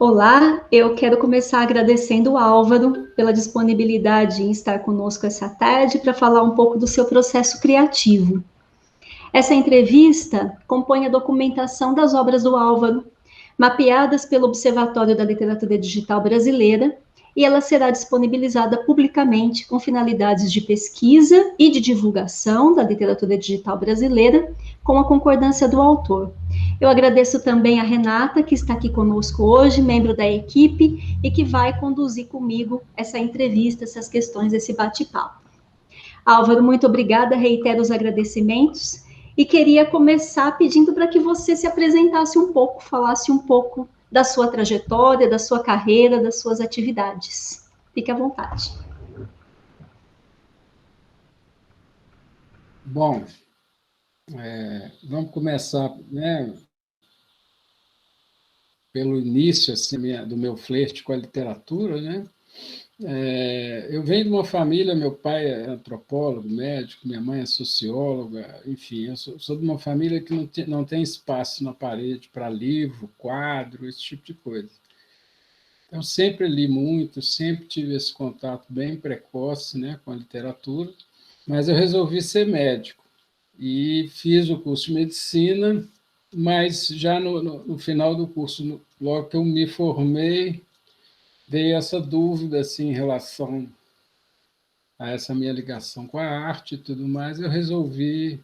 Olá, eu quero começar agradecendo o Álvaro pela disponibilidade em estar conosco essa tarde para falar um pouco do seu processo criativo. Essa entrevista compõe a documentação das obras do Álvaro, mapeadas pelo Observatório da Literatura Digital Brasileira, e ela será disponibilizada publicamente com finalidades de pesquisa e de divulgação da literatura digital brasileira, com a concordância do autor. Eu agradeço também a Renata, que está aqui conosco hoje, membro da equipe, e que vai conduzir comigo essa entrevista, essas questões, esse bate-papo. Álvaro, muito obrigada, reitero os agradecimentos, e queria começar pedindo para que você se apresentasse um pouco, falasse um pouco da sua trajetória, da sua carreira, das suas atividades. Fique à vontade. Bom, vamos começar, pelo início assim, do meu flerte com a literatura, né? Eu venho de uma família, meu pai é antropólogo, médico, minha mãe é socióloga, enfim, eu sou de uma família que não tem espaço na parede para livro, quadro, esse tipo de coisa. Então, sempre li muito, sempre tive esse contato bem precoce, né, com a literatura, mas eu resolvi ser médico e fiz o curso de medicina, mas já no final do curso, logo que eu me formei, veio essa dúvida assim, em relação a essa minha ligação com a arte e tudo mais. Eu resolvi,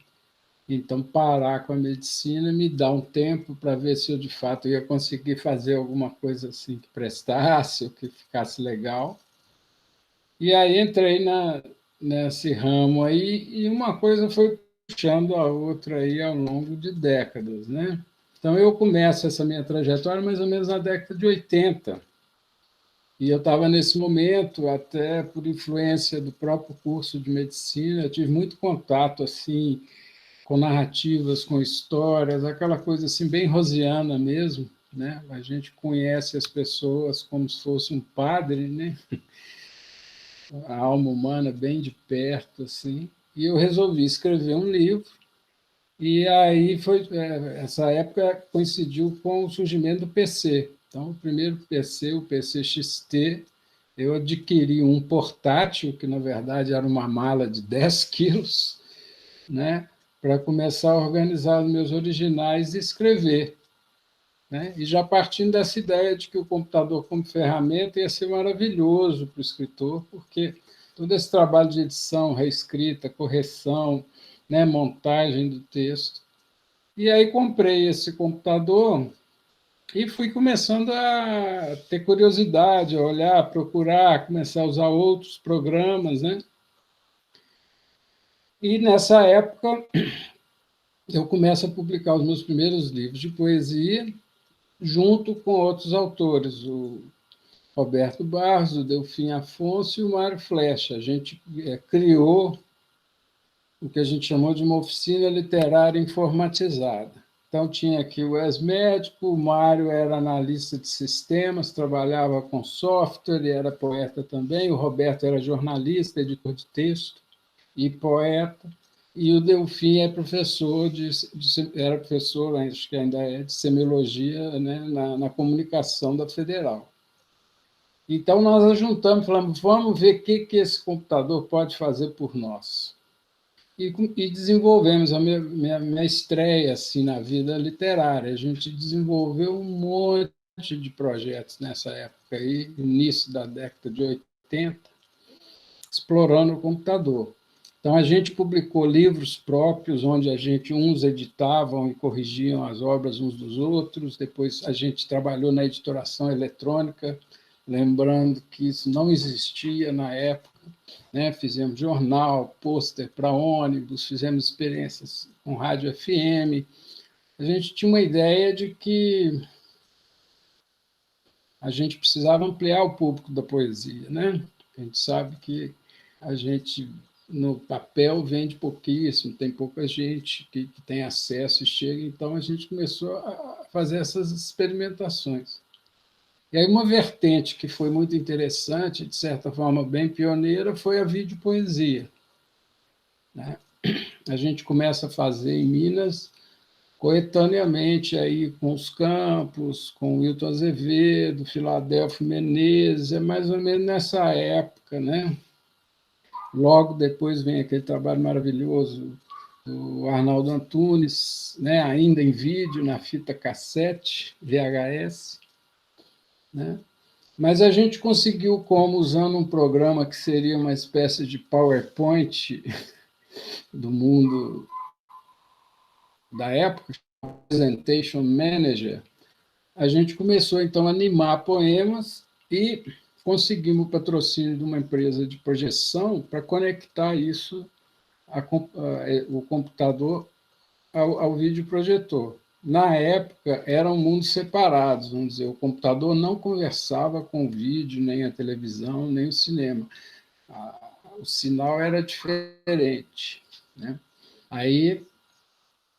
então, parar com a medicina, me dar um tempo para ver se eu, de fato, ia conseguir fazer alguma coisa assim que prestasse, ou que ficasse legal. E aí entrei nesse ramo aí, e uma coisa foi puxando a outra aí ao longo de décadas, né? Então, eu começo essa minha trajetória mais ou menos na década de 80. E eu estava nesse momento, até por influência do próprio curso de medicina, eu tive muito contato assim com narrativas, com histórias, aquela coisa assim bem rosiana mesmo, né? A gente conhece as pessoas como se fosse um padre, né? A alma humana bem de perto assim. E eu resolvi escrever um livro. E aí essa época coincidiu com o surgimento do PC. Então, o primeiro PC, o PC XT, eu adquiri um portátil, que na verdade era uma mala de 10 quilos, né, para começar a organizar os meus originais e escrever. Né? E já partindo dessa ideia de que o computador como ferramenta ia ser maravilhoso para o escritor, porque todo esse trabalho de edição, reescrita, correção, né, montagem do texto. E aí comprei esse computador e fui começando a ter curiosidade, a olhar, a procurar, começar a usar outros programas, né? E nessa época eu começo a publicar os meus primeiros livros de poesia junto com outros autores, o Roberto Barros, o Delfim Afonso e o Mário Flecha. A gente criou o que a gente chamou de uma oficina literária informatizada. Então, tinha aqui o ex-médico, o Mário era analista de sistemas, trabalhava com software e era poeta também, o Roberto era jornalista, editor de texto e poeta, e o Delfim era professor, acho que ainda é, de semiologia, né, na comunicação da Federal. Então, nós juntamos, falamos, vamos ver o que esse computador pode fazer por nós. E desenvolvemos a minha estreia assim, na vida literária. A gente desenvolveu um monte de projetos nessa época, aí, início da década de 80, explorando o computador. Então, a gente publicou livros próprios, onde uns editavam e corrigiam as obras uns dos outros. Depois, a gente trabalhou na editoração eletrônica, lembrando que isso não existia na época. Né? Fizemos jornal, pôster para ônibus, fizemos experiências com rádio FM. A gente tinha uma ideia de que a gente precisava ampliar o público da poesia. Né? A gente sabe que a gente, no papel, vende pouquíssimo, tem pouca gente que tem acesso e chega, então a gente começou a fazer essas experimentações. E aí uma vertente que foi muito interessante, de certa forma bem pioneira, foi a videopoesia. Né? A gente começa a fazer em Minas coetaneamente aí com os Campos, com o Wilton Azevedo, Filadélfio Menezes, é mais ou menos nessa época, né? Logo depois vem aquele trabalho maravilhoso do Arnaldo Antunes, né? Ainda em vídeo, na fita cassete, VHS, né? Mas a gente conseguiu, como usando um programa que seria uma espécie de PowerPoint do mundo da época, Presentation Manager, a gente começou, então, a animar poemas e conseguimos o patrocínio de uma empresa de projeção para conectar isso, o computador, ao videoprojetor. Na época, eram mundos separados, vamos dizer, o computador não conversava com o vídeo, nem a televisão, nem o cinema. O sinal era diferente, né? Aí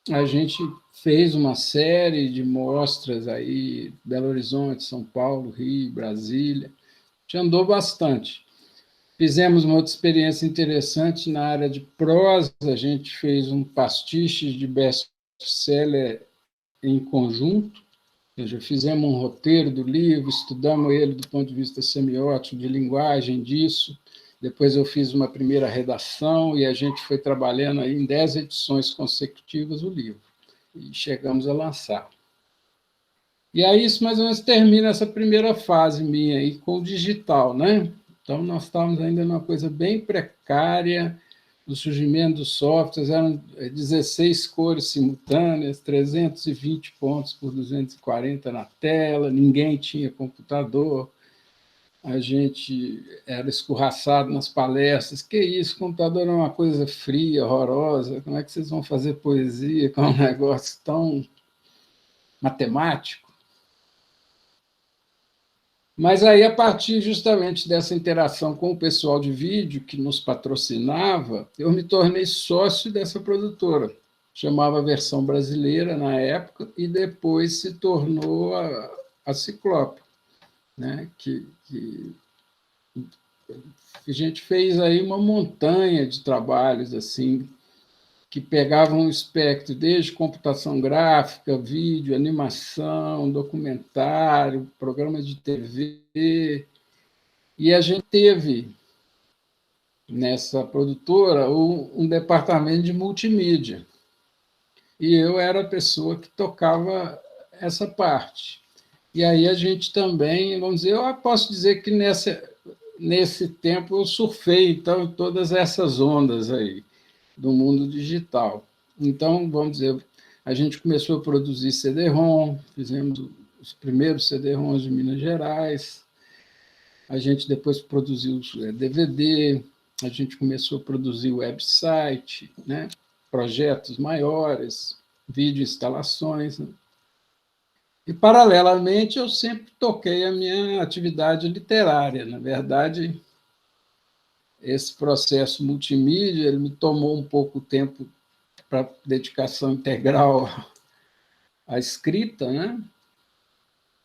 a gente fez uma série de mostras aí, Belo Horizonte, São Paulo, Rio, Brasília. A gente andou bastante. Fizemos uma outra experiência interessante na área de prosa, a gente fez um pastiche de best-seller em conjunto, ou seja, fizemos um roteiro do livro, estudamos ele do ponto de vista semiótico, de linguagem disso, depois eu fiz uma primeira redação e a gente foi trabalhando aí em 10 edições consecutivas o livro, e chegamos a lançar. E aí isso mais ou menos termina essa primeira fase minha aí com o digital, né? Então, nós estávamos ainda numa coisa bem precária, do surgimento dos softwares, eram 16 cores simultâneas, 320 pontos por 240 na tela, ninguém tinha computador, a gente era escorraçado nas palestras, que isso, computador é uma coisa fria, horrorosa, como é que vocês vão fazer poesia com um negócio tão matemático? Mas aí, a partir justamente dessa interação com o pessoal de vídeo que nos patrocinava, eu me tornei sócio dessa produtora. Chamava Versão Brasileira na época e depois se tornou a Ciclope, né? que a gente fez aí uma montanha de trabalhos assim, que pegavam um espectro desde computação gráfica, vídeo, animação, documentário, programas de TV. E a gente teve, nessa produtora, um departamento de multimídia. E eu era a pessoa que tocava essa parte. E aí a gente também, vamos dizer, eu posso dizer que nesse tempo eu surfei, então, em todas essas ondas aí do mundo digital. Então, vamos dizer, a gente começou a produzir CD-ROM, fizemos os primeiros CD-ROMs de Minas Gerais, a gente depois produziu DVD, a gente começou a produzir website, né? Projetos maiores, vídeo instalações. Né? E, paralelamente, eu sempre toquei a minha atividade literária. Na verdade, esse processo multimídia ele me tomou um pouco tempo para dedicação integral à escrita, né?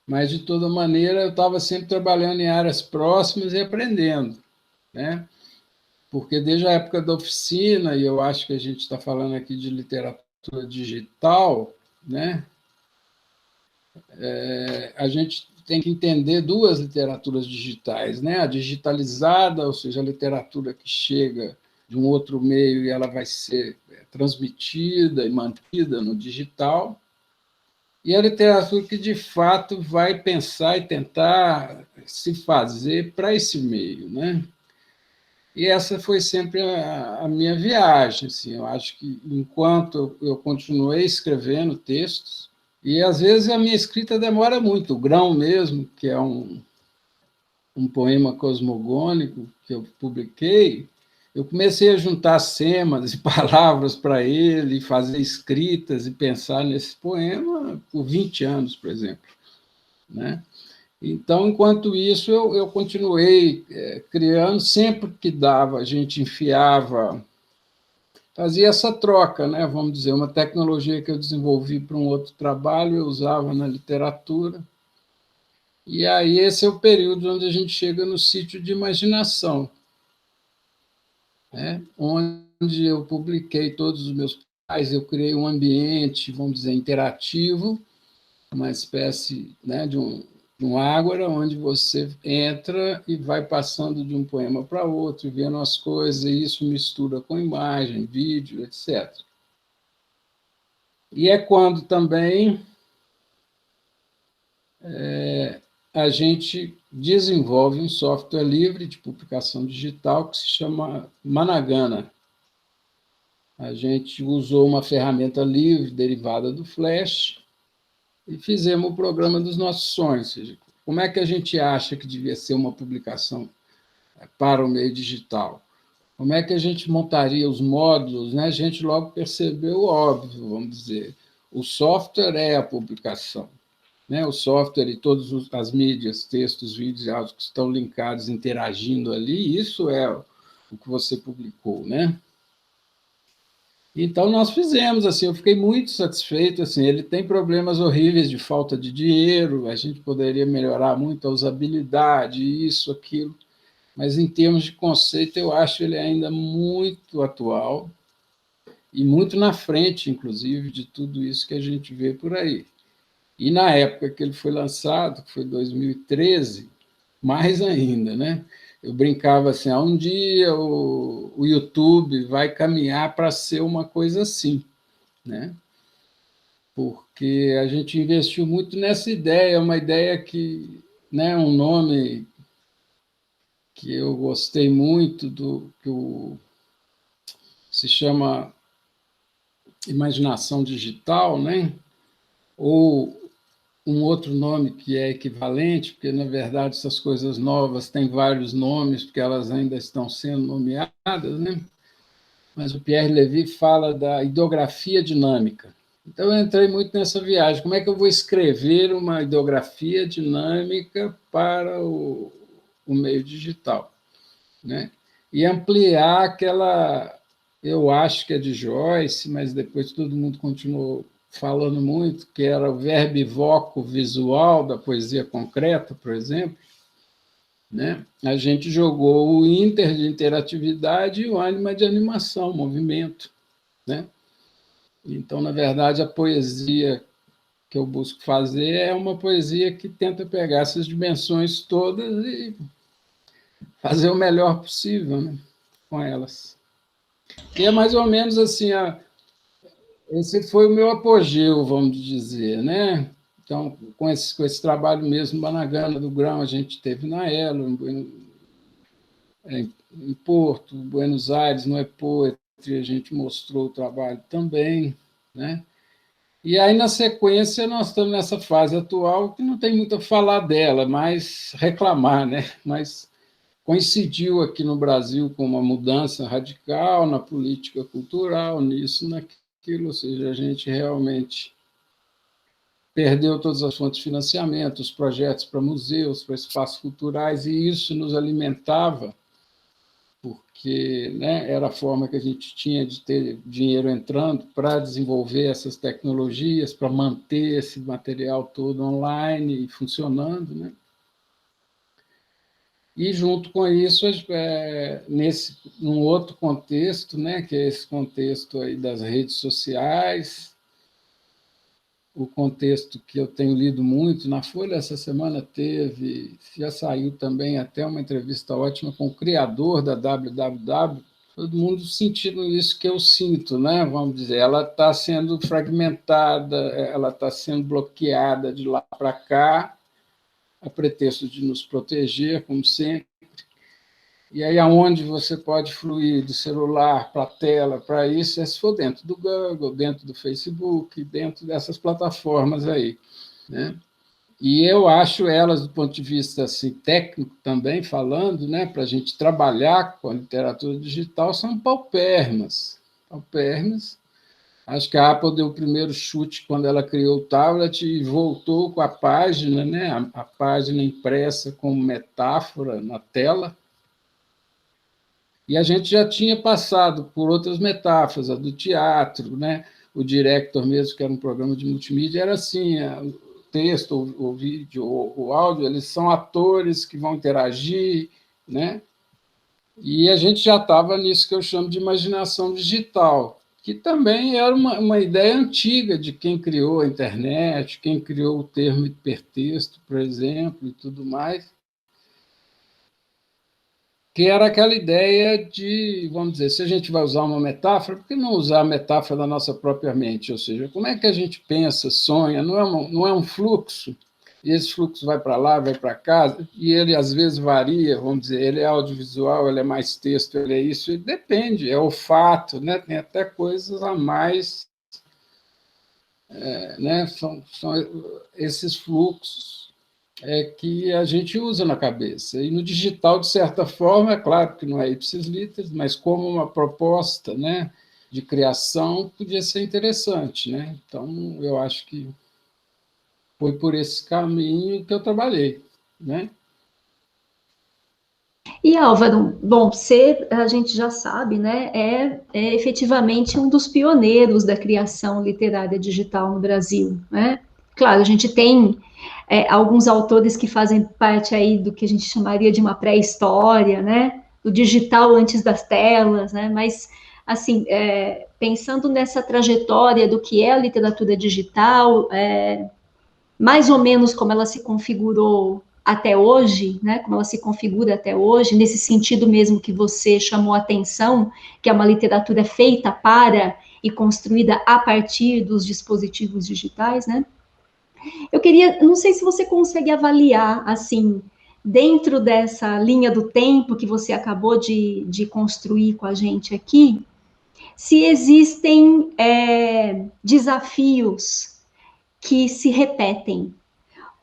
Mas, de toda maneira, eu estava sempre trabalhando em áreas próximas e aprendendo, né? Porque desde a época da oficina, e eu acho que a gente está falando aqui de literatura digital, né? A gente tem que entender duas literaturas digitais, né? A digitalizada, ou seja, a literatura que chega de um outro meio e ela vai ser transmitida e mantida no digital, e a literatura que, de fato, vai pensar e tentar se fazer para esse meio, né? E essa foi sempre a minha viagem. Assim, eu acho que, enquanto eu continuei escrevendo textos, e às vezes a minha escrita demora muito, o Grão mesmo, que é um poema cosmogônico que eu publiquei, eu comecei a juntar semas e palavras para ele, fazer escritas e pensar nesse poema por 20 anos, por exemplo. Né? Então, enquanto isso, eu continuei criando, sempre que dava, a gente enfiava, fazia essa troca, né? Vamos dizer, uma tecnologia que eu desenvolvi para um outro trabalho, eu usava na literatura, e aí esse é o período onde a gente chega no sítio de imaginação, né? Onde eu publiquei todos os meus eu criei um ambiente, vamos dizer, interativo, uma espécie, né, de um ágora, onde você entra e vai passando de um poema para outro, vendo as coisas, e isso mistura com imagem, vídeo, etc. E é quando também a gente desenvolve um software livre de publicação digital que se chama Managana. A gente usou uma ferramenta livre derivada do Flash e fizemos o programa dos nossos sonhos. Ou seja, como é que a gente acha que devia ser uma publicação para o meio digital? Como é que a gente montaria os módulos? Né? A gente logo percebeu o óbvio, vamos dizer. O software é a publicação. Né? O software e todas as mídias, textos, vídeos e áudios que estão linkados, interagindo ali, isso é o que você publicou, né? Então, nós fizemos, assim, eu fiquei muito satisfeito, assim, ele tem problemas horríveis de falta de dinheiro, a gente poderia melhorar muito a usabilidade, isso, aquilo, mas em termos de conceito, eu acho ele ainda muito atual e muito na frente, inclusive, de tudo isso que a gente vê por aí. E na época que ele foi lançado, que foi 2013, mais ainda, né? Eu brincava assim, um dia o YouTube vai caminhar para ser uma coisa assim, né? Porque a gente investiu muito nessa ideia, uma ideia que, né, um nome que eu gostei muito, se chama imaginação digital, né? Ou um outro nome que é equivalente, porque, na verdade, essas coisas novas têm vários nomes, porque elas ainda estão sendo nomeadas, né? Mas o Pierre Levy fala da ideografia dinâmica. Então, eu entrei muito nessa viagem. Como é que eu vou escrever uma ideografia dinâmica para o meio digital? Né? E ampliar aquela... Eu acho que é de Joyce, mas depois todo mundo continuou falando muito, que era o verbo visual da poesia concreta, por exemplo. Né? A gente jogou o inter de interatividade e o anima de animação, movimento. Né? Então, na verdade, a poesia que eu busco fazer é uma poesia que tenta pegar essas dimensões todas e fazer o melhor possível, né, com elas. E é mais ou menos assim, esse foi o meu apogeu, vamos dizer, né? Então, com esse trabalho mesmo, Banagana do Grão, a gente teve na Elo, em Porto, Buenos Aires, no E-Poetry, a gente mostrou o trabalho também, né? E aí, na sequência, nós estamos nessa fase atual que não tem muito a falar dela, mas reclamar, né? Mas coincidiu aqui no Brasil com uma mudança radical na política cultural, nisso, naquilo, ou seja, a gente realmente perdeu todas as fontes de financiamento, os projetos para museus, para espaços culturais, e isso nos alimentava, porque, né, era a forma que a gente tinha de ter dinheiro entrando para desenvolver essas tecnologias, para manter esse material todo online e funcionando, né? E, junto com isso, num outro contexto, né, que é esse contexto aí das redes sociais, o contexto que eu tenho lido muito, na Folha essa semana já saiu também até uma entrevista ótima com o criador da www, todo mundo sentindo isso que eu sinto, né? Vamos dizer, ela está sendo fragmentada, ela está sendo bloqueada de lá para cá, a pretexto de nos proteger, como sempre. E aí, aonde você pode fluir do celular para a tela, para isso, é se for dentro do Google, dentro do Facebook, dentro dessas plataformas aí, né? E eu acho elas, do ponto de vista assim, técnico também, falando, né, para a gente trabalhar com a literatura digital, são paupérrimas. Paupérrimas. Acho que a Apple deu o primeiro chute quando ela criou o tablet e voltou com a página, né, a página impressa como metáfora na tela. E a gente já tinha passado por outras metáforas, a do teatro, né? O Director mesmo, que era um programa de multimídia, era assim, o texto, o vídeo, o áudio, eles são atores que vão interagir, né? E a gente já estava nisso que eu chamo de imaginação digital, que também era uma ideia antiga de quem criou a internet, quem criou o termo hipertexto, por exemplo, e tudo mais, que era aquela ideia de, vamos dizer, se a gente vai usar uma metáfora, por que não usar a metáfora da nossa própria mente? Ou seja, como é que a gente pensa, sonha? Não é um fluxo, e esse fluxo vai para lá, vai para cá, e ele às vezes varia, vamos dizer, ele é audiovisual, ele é mais texto, ele é isso, e depende, é olfato, né? Tem até coisas a mais, né? São esses fluxos que a gente usa na cabeça. E no digital, de certa forma, é claro que não é ipsis literis, mas como uma proposta, né, de criação, podia ser interessante. Né? Então, eu acho que foi por esse caminho que eu trabalhei. Né? E Álvaro, bom, você, a gente já sabe, né, é efetivamente um dos pioneiros da criação literária digital no Brasil, né? Claro, a gente tem alguns autores que fazem parte aí do que a gente chamaria de uma pré-história, né? Do digital antes das telas, né? Mas, assim, pensando nessa trajetória do que é a literatura digital, mais ou menos como ela se configurou até hoje, né, como ela se configura até hoje, nesse sentido mesmo que você chamou a atenção, que é uma literatura feita para e construída a partir dos dispositivos digitais, né? Eu queria, não sei se você consegue avaliar, assim, dentro dessa linha do tempo que você acabou de construir com a gente aqui, se existem desafios que se repetem,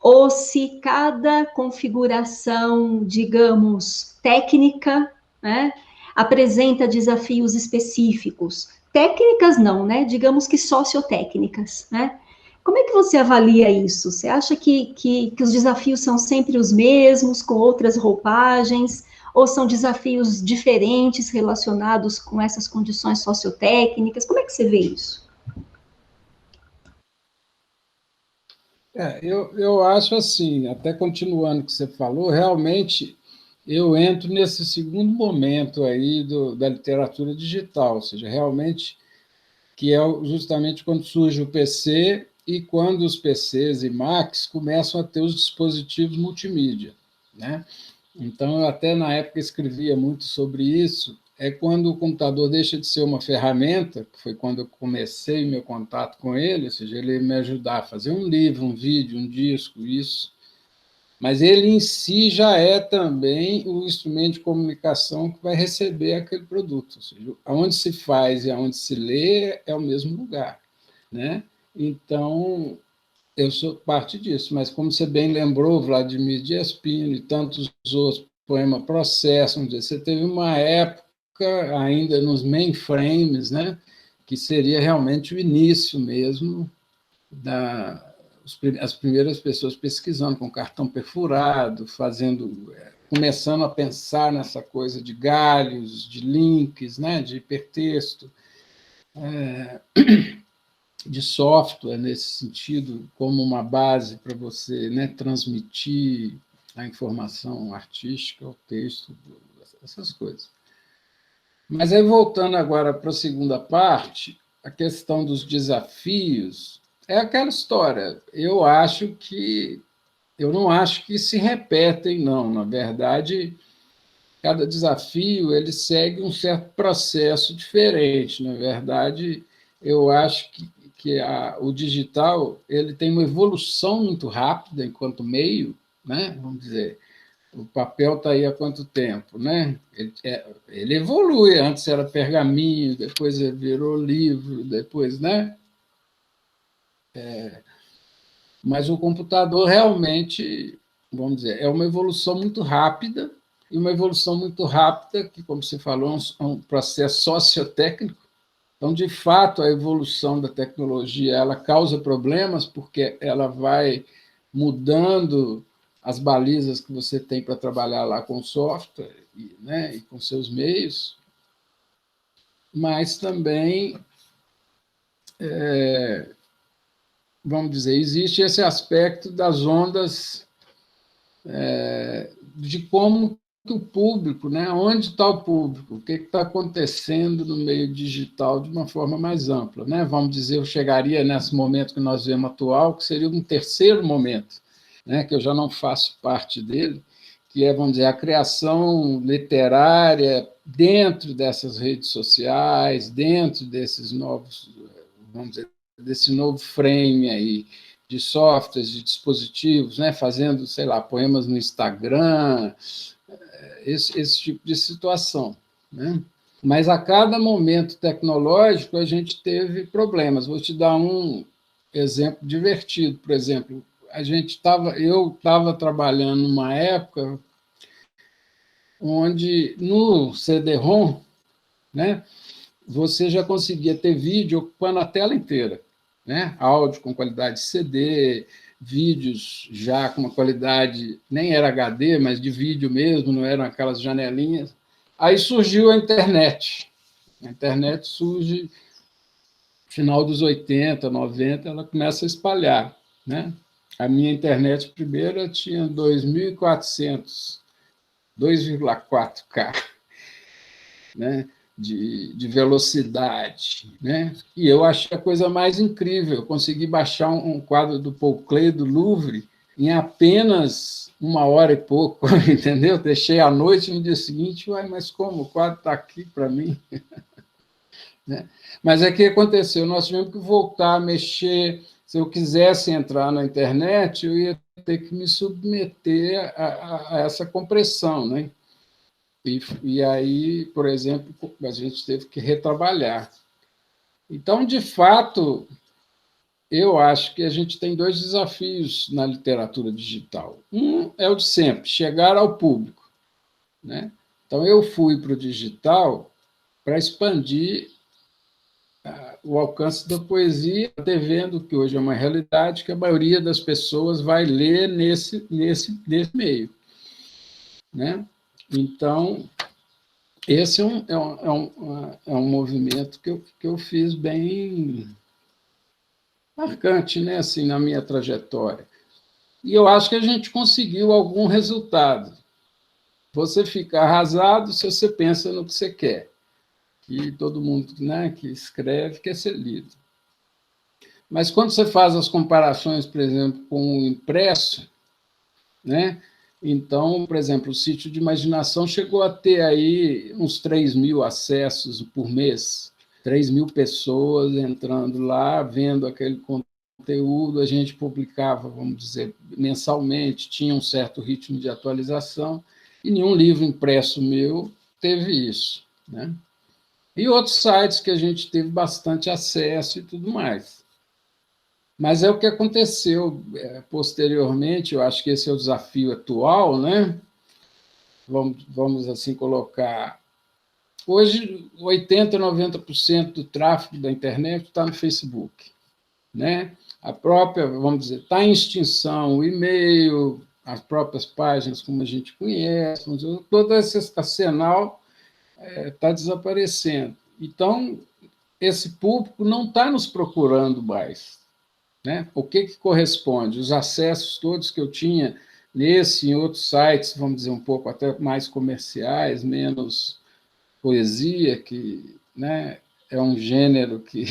ou se cada configuração, digamos, técnica, né, apresenta desafios específicos. Técnicas não, né? Digamos que sociotécnicas, né? Como é que você avalia isso? Você acha que os desafios são sempre os mesmos, com outras roupagens, ou são desafios diferentes relacionados com essas condições sociotécnicas? Como é que você vê isso? Eu acho assim, até continuando o que você falou, realmente eu entro nesse segundo momento aí da literatura digital, ou seja, realmente que é justamente quando surge o PC e quando os PCs e Macs começam a ter os dispositivos multimídia. Né? Então, eu até na época escrevia muito sobre isso, é quando o computador deixa de ser uma ferramenta, que foi quando eu comecei meu contato com ele, ou seja, ele me ajudar a fazer um livro, um vídeo, um disco, isso, mas ele em si já é também o instrumento de comunicação que vai receber aquele produto. Ou seja, aonde se faz e aonde se lê é o mesmo lugar. Né? Então, eu sou parte disso, mas como você bem lembrou, Vladimir de Espino e tantos outros, poema Processo, vamos dizer, você teve uma época ainda nos mainframes, né, que seria realmente o início mesmo da, as primeiras pessoas pesquisando com cartão perfurado, começando a pensar nessa coisa de galhos, de links, né, de hipertexto, de software nesse sentido, como uma base para você, né, transmitir a informação artística, o texto, essas coisas. Mas aí, voltando agora para a segunda parte, a questão dos desafios, é aquela história. Eu não acho que se repetem, não. Na verdade, cada desafio ele segue um certo processo diferente. Na verdade, eu acho que o digital ele tem uma evolução muito rápida enquanto meio, né? Vamos dizer, o papel está aí há quanto tempo, né? Ele evolui. Antes era pergaminho, depois ele virou livro, depois, né? Mas o computador realmente, vamos dizer, é uma evolução muito rápida, e uma evolução muito rápida, que, como você falou, é um processo sociotécnico. Então, de fato, a evolução da tecnologia ela causa problemas, porque ela vai mudando as balizas que você tem para trabalhar lá com o software, né, e com seus meios, mas também, vamos dizer, existe esse aspecto das ondas de como que o público, né? Onde está o público? O que está acontecendo no meio digital de uma forma mais ampla, né? Vamos dizer, eu chegaria nesse momento que nós vemos atual, que seria um terceiro momento, né? Que eu já não faço parte dele, que é, vamos dizer, a criação literária dentro dessas redes sociais, dentro desses novos, vamos dizer, desse novo frame aí de softwares, de dispositivos, né? Fazendo, sei lá, poemas no Instagram, esse tipo de situação, né? Mas a cada momento tecnológico a gente teve problemas. Vou te dar um exemplo divertido, por exemplo, eu estava trabalhando numa época onde no CD-ROM, né, você já conseguia ter vídeo ocupando a tela inteira, né? Áudio com qualidade CD, vídeos já com uma qualidade, nem era HD, mas de vídeo mesmo, não eram aquelas janelinhas. Aí surgiu a internet. A internet surge no final dos 80, 90, ela começa a espalhar, né? A minha internet primeira tinha 2.400, 2,4K, né? De velocidade, né? E eu achei a coisa mais incrível. Eu consegui baixar um quadro do Paul Klee, do Louvre, em apenas 1 hora e pouco, entendeu? Deixei à noite no dia seguinte, uai, mas como? O quadro está aqui para mim. Né? Mas é que aconteceu, nós tivemos que voltar a mexer. Se eu quisesse entrar na internet, eu ia ter que me submeter a essa compressão, né? E aí, por exemplo, a gente teve que retrabalhar. Então, de fato, eu acho que a gente tem 2 desafios na literatura digital. Um é o de sempre, chegar ao público, né? Então, eu fui para o digital para expandir o alcance da poesia, devendo que hoje é uma realidade que a maioria das pessoas vai ler nesse meio, né? Então, esse é um movimento que eu fiz bem marcante, né, assim, na minha trajetória. E eu acho que a gente conseguiu algum resultado. Você fica arrasado se você pensa no que você quer. E todo mundo, né, que escreve quer ser lido. Mas quando você faz as comparações, por exemplo, com o impresso, né? Então, por exemplo, o Sítio de Imaginação chegou a ter aí uns 3.000 acessos por mês, 3.000 pessoas entrando lá, vendo aquele conteúdo, a gente publicava, vamos dizer, mensalmente, tinha um certo ritmo de atualização, e nenhum livro impresso meu teve isso, né? E outros sites que a gente teve bastante acesso e tudo mais. Mas é o que aconteceu posteriormente, eu acho que esse é o desafio atual, né? Vamos assim colocar. Hoje, 80%, 90% do tráfego da internet está no Facebook, né? A própria, vamos dizer, está em extinção o e-mail, as próprias páginas como a gente conhece, todo esse arsenal está desaparecendo. Então, esse público não está nos procurando mais, né? O que corresponde? Os acessos todos que eu tinha nesse e em outros sites, vamos dizer, um pouco até mais comerciais, menos poesia, que, né, é um gênero que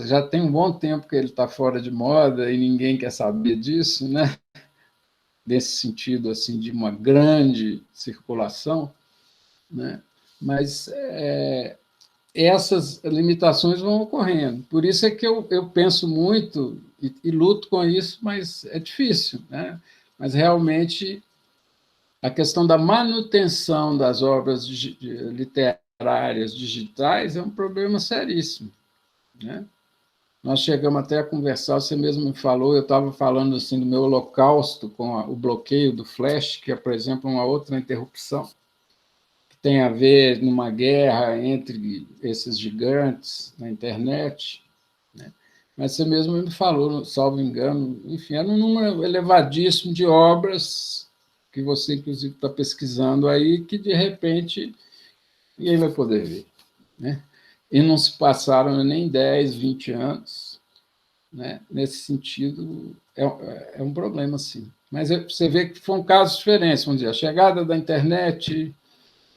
já tem um bom tempo que ele está fora de moda e ninguém quer saber disso, né? Nesse sentido assim de uma grande circulação, né? Mas essas limitações vão ocorrendo. Por isso é que eu penso muito e luto com isso, mas é difícil, né? Mas realmente a questão da manutenção das obras literárias digitais é um problema seríssimo, né? Nós chegamos até a conversar, você mesmo me falou, eu estava falando assim do meu holocausto com o bloqueio do Flash, que é, por exemplo, uma outra interrupção tem a ver numa guerra entre esses gigantes na internet, né? Mas você mesmo me falou, salvo engano, enfim, era um número elevadíssimo de obras que você, inclusive, está pesquisando aí, que, de repente, ninguém vai poder ver, né? E não se passaram nem 10, 20 anos, né? Nesse sentido, é um problema, sim. Mas você vê que foram casos diferentes, vamos dizer, a chegada da internet,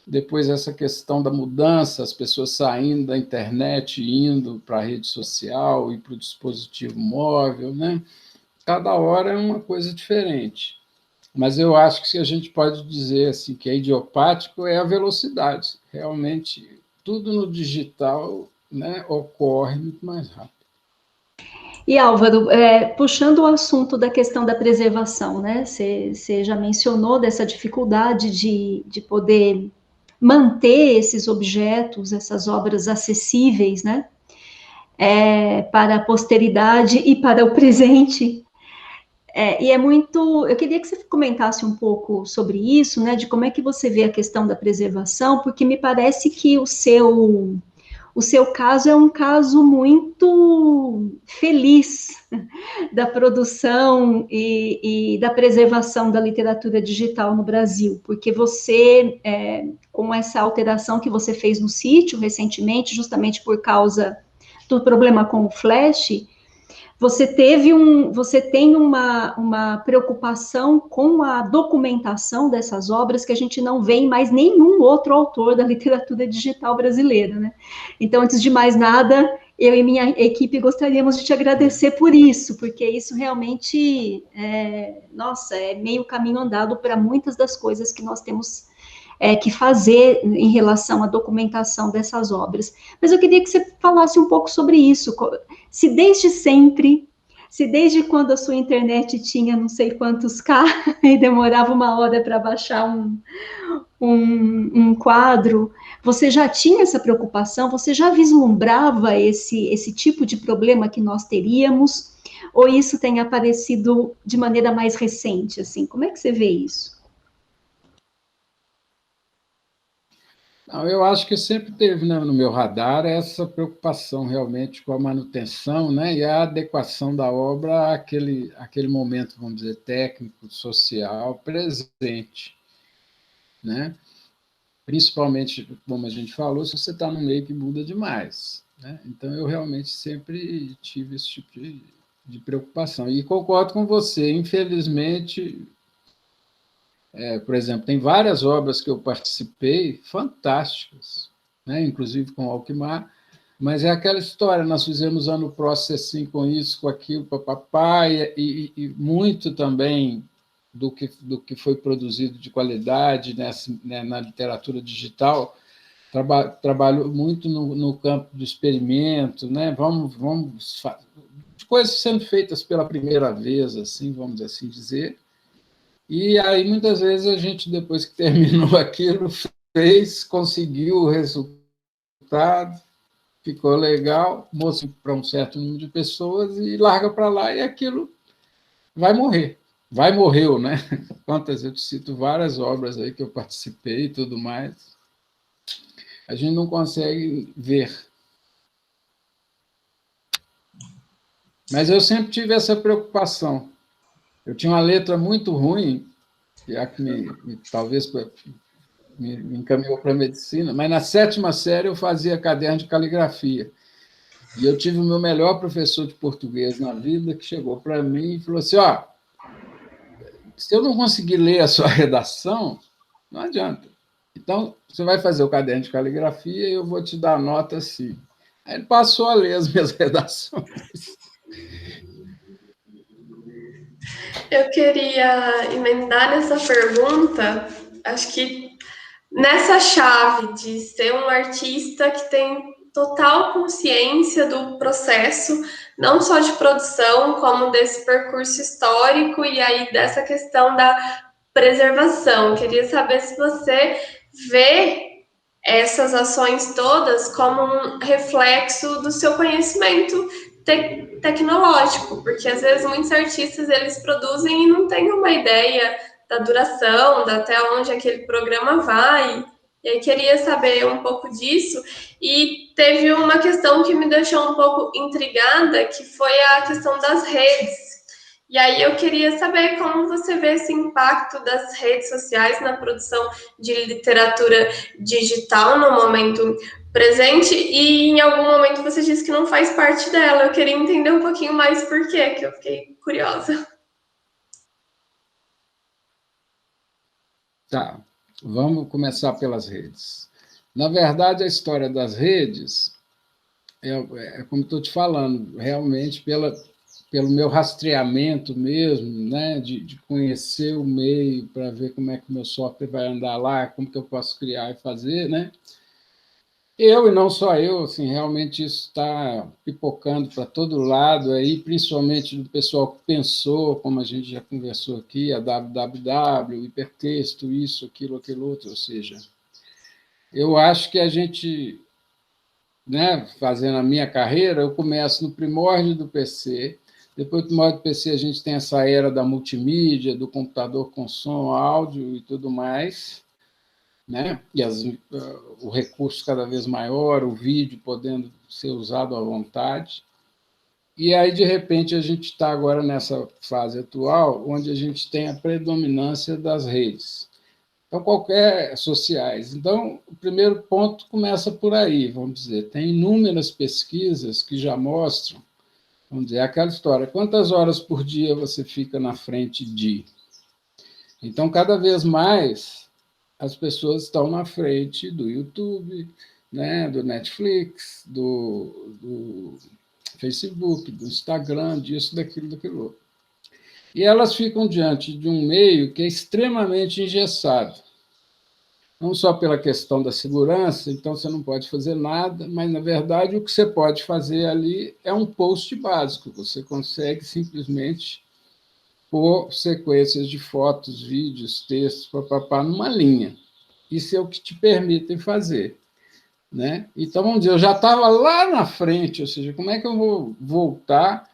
depois essa questão da mudança, as pessoas saindo da internet, indo para a rede social e para o dispositivo móvel, né? Cada hora é uma coisa diferente. Mas eu acho que a gente pode dizer assim, que é idiopático é a velocidade. Realmente, tudo no digital, né, ocorre muito mais rápido. E Álvaro, puxando o assunto da questão da preservação, né? Você já mencionou dessa dificuldade de poder manter esses objetos, essas obras acessíveis, né? Para a posteridade e para o presente. E é muito. Eu queria que você comentasse um pouco sobre isso, né? De como é que você vê a questão da preservação, porque me parece que o seu caso é um caso muito feliz da produção e da preservação da literatura digital no Brasil, porque você, com essa alteração que você fez no sítio recentemente, justamente por causa do problema com o Flash, você tem uma preocupação com a documentação dessas obras que a gente não vê em mais nenhum outro autor da literatura digital brasileira, né? Então, antes de mais nada, eu e minha equipe gostaríamos de te agradecer por isso, porque isso realmente, nossa, é meio caminho andado para muitas das coisas que nós temos que fazer em relação à documentação dessas obras. Mas eu queria que você falasse um pouco sobre isso, se desde sempre, se desde quando a sua internet tinha não sei quantos K e demorava uma hora para baixar um quadro, você já tinha essa preocupação, você já vislumbrava esse tipo de problema que nós teríamos, ou isso tem aparecido de maneira mais recente, assim, como é que você vê isso? Não, eu acho que sempre teve, né, no meu radar essa preocupação realmente com a manutenção, né, e a adequação da obra àquele momento, vamos dizer, técnico, social, presente, né? Principalmente, como a gente falou, se você está num meio que muda demais, né? Então, eu realmente sempre tive esse tipo de preocupação. E concordo com você, infelizmente, por exemplo, tem várias obras que eu participei, fantásticas, né? Inclusive com Alckmin, mas é aquela história, nós fizemos ano próximo assim, com isso, com aquilo, papapá, e muito também do que foi produzido de qualidade né, na literatura digital, trabalho muito no campo do experimento, né? Vamos coisas sendo feitas pela primeira vez, assim, vamos assim dizer, e aí, muitas vezes, a gente, depois que terminou aquilo, conseguiu o resultado, ficou legal, mostrou para um certo número de pessoas e larga para lá, e aquilo vai morrer. Morreu, né? Quantas eu te cito várias obras aí que eu participei e tudo mais. A gente não consegue ver. Mas eu sempre tive essa preocupação. Eu tinha uma letra muito ruim, que talvez me encaminhou para a medicina, mas na 7ª série eu fazia caderno de caligrafia. E eu tive o meu melhor professor de português na vida, que chegou para mim e falou assim, se eu não conseguir ler a sua redação, não adianta. Então, você vai fazer o caderno de caligrafia e eu vou te dar a nota assim. Aí ele passou a ler as minhas redações. Eu queria emendar nessa pergunta, acho que nessa chave de ser um artista que tem total consciência do processo, não só de produção, como desse percurso histórico e aí dessa questão da preservação. Queria saber se você vê essas ações todas como um reflexo do seu conhecimento tecnológico, porque às vezes muitos artistas eles produzem e não têm uma ideia da duração, da até onde aquele programa vai. E aí queria saber um pouco disso. E teve uma questão que me deixou um pouco intrigada, que foi a questão das redes. E aí eu queria saber como você vê esse impacto das redes sociais na produção de literatura digital no momento presente, e em algum momento você disse que não faz parte dela. Eu queria entender um pouquinho mais por quê, que eu fiquei curiosa. Tá, vamos começar pelas redes. Na verdade, a história das redes é como estou te falando, realmente pelo meu rastreamento mesmo, né, de conhecer o meio para ver como é que o meu software vai andar lá, como que eu posso criar e fazer, né? Eu, e não só eu, assim, realmente isso está pipocando para todo lado, aí, principalmente do pessoal que pensou, como a gente já conversou aqui, a www, hipertexto, isso, aquilo outro, ou seja, eu acho que a gente, né, fazendo a minha carreira, eu começo no primórdio do PC, depois do primórdio do PC a gente tem essa era da multimídia, do computador com som, áudio e tudo mais, né? E o recurso cada vez maior, o vídeo podendo ser usado à vontade. E aí, de repente, a gente está agora nessa fase atual, onde a gente tem a predominância das redes. Então, qualquer sociais. Então, o primeiro ponto começa por aí, vamos dizer. Tem inúmeras pesquisas que já mostram, vamos dizer, aquela história, quantas horas por dia você fica na frente de... Então, cada vez mais, as pessoas estão na frente do YouTube, né, do Netflix, do Facebook, do Instagram, disso, daquilo outro. E elas ficam diante de um meio que é extremamente engessado. Não só pela questão da segurança, então você não pode fazer nada, mas, na verdade, o que você pode fazer ali é um post básico. Você consegue simplesmente pôr sequências de fotos, vídeos, textos, papapá, numa linha. Isso é o que te permitem fazer, né? Então, vamos dizer, eu já estava lá na frente, ou seja, como é que eu vou voltar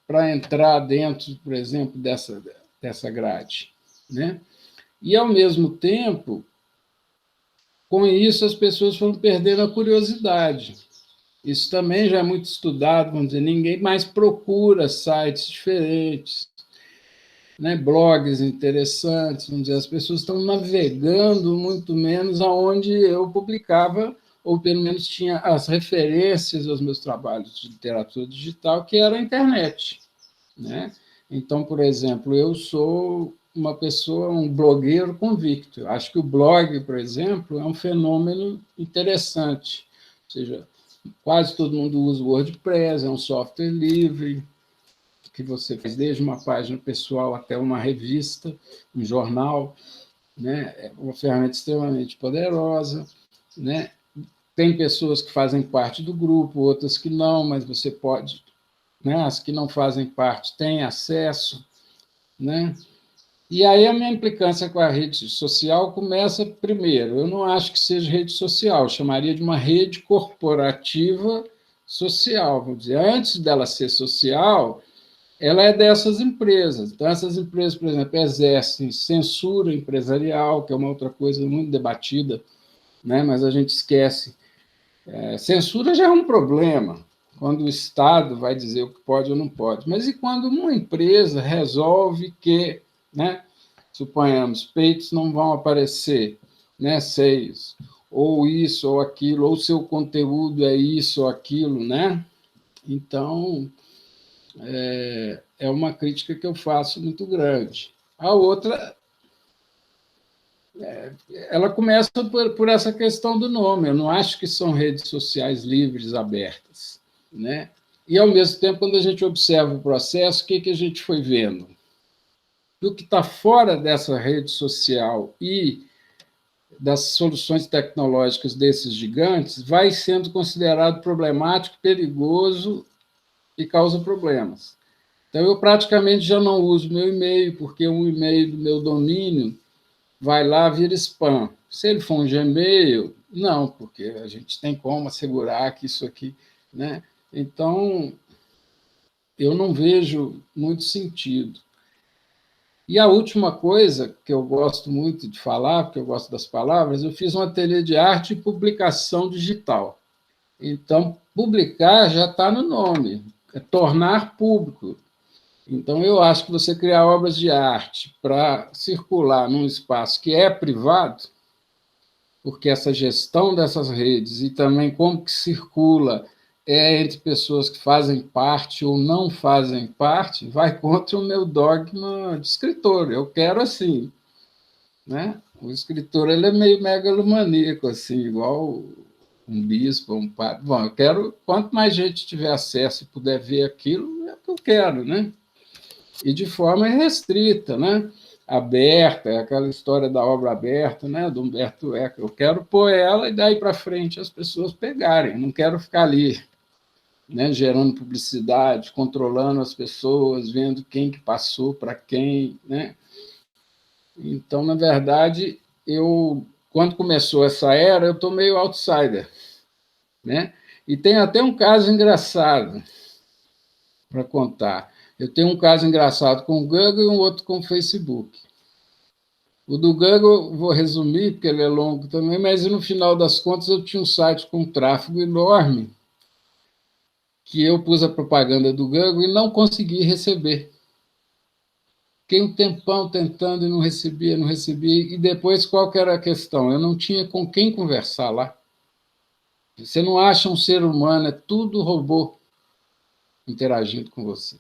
para entrar dentro, por exemplo, dessa grade, né? E, ao mesmo tempo, com isso, as pessoas foram perdendo a curiosidade. Isso também já é muito estudado, vamos dizer, ninguém mais procura sites diferentes, né, blogs interessantes, vamos dizer, as pessoas estão navegando muito menos aonde eu publicava, ou pelo menos tinha as referências aos meus trabalhos de literatura digital, que era a internet, né? Então, por exemplo, eu sou uma pessoa, um blogueiro convicto. Acho que o blog, por exemplo, é um fenômeno interessante. Ou seja, quase todo mundo usa o WordPress, é um software livre, que você faz desde uma página pessoal até uma revista, um jornal, né? É uma ferramenta extremamente poderosa, né? Tem pessoas que fazem parte do grupo, outras que não, mas você pode, né? As que não fazem parte têm acesso, né? E aí a minha implicância com a rede social começa primeiro. Eu não acho que seja rede social, eu chamaria de uma rede corporativa social, vamos dizer. Antes dela ser social, ela é dessas empresas. Então, essas empresas, por exemplo, exercem censura empresarial, que é uma outra coisa muito debatida, né? Mas a gente esquece. Censura já é um problema, quando o Estado vai dizer o que pode ou não pode. Mas e quando uma empresa resolve que, né, suponhamos, peitos não vão aparecer, né, seios, ou isso ou aquilo, ou seu conteúdo é isso ou aquilo, né? Então, é uma crítica que eu faço muito grande. A outra, ela começa por essa questão do nome. Eu não acho que são redes sociais livres, abertas, né? E, ao mesmo tempo, quando a gente observa o processo, o que a gente foi vendo? O que está fora dessa rede social e das soluções tecnológicas desses gigantes vai sendo considerado problemático, perigoso e causa problemas. Então, eu praticamente já não uso meu e-mail, porque um e-mail do meu domínio vai lá, vira spam. Se ele for um Gmail, não, porque a gente tem como assegurar que isso aqui, né? Então, eu não vejo muito sentido. E a última coisa que eu gosto muito de falar, porque eu gosto das palavras, eu fiz um ateliê de arte e publicação digital. Então, publicar já está no nome, é tornar público. Então, eu acho que você criar obras de arte para circular num espaço que é privado, porque essa gestão dessas redes e também como que circula entre pessoas que fazem parte ou não fazem parte, vai contra o meu dogma de escritor. Eu quero assim, né? O escritor ele é meio megalomaníaco, assim, igual um bispo, um padre. Bom, eu quero, quanto mais gente tiver acesso e puder ver aquilo, é o que eu quero, né? E de forma restrita, né? Aberta, é aquela história da obra aberta, né? Do Humberto Eco. Eu quero pôr ela e daí para frente as pessoas pegarem. Não quero ficar ali, né? Gerando publicidade, controlando as pessoas, vendo quem que passou para quem, né? Então, na verdade, quando começou essa era, eu estou meio outsider, né? E tem até um caso engraçado para contar. Eu tenho um caso engraçado com o Google e um outro com o Facebook. O do Google, vou resumir, porque ele é longo também, mas no final das contas eu tinha um site com um tráfego enorme, que eu pus a propaganda do Google e não consegui receber. Fiquei um tempão tentando e não recebia, não recebia. E depois, qual que era a questão? Eu não tinha com quem conversar lá. Você não acha um ser humano, é tudo robô interagindo com você.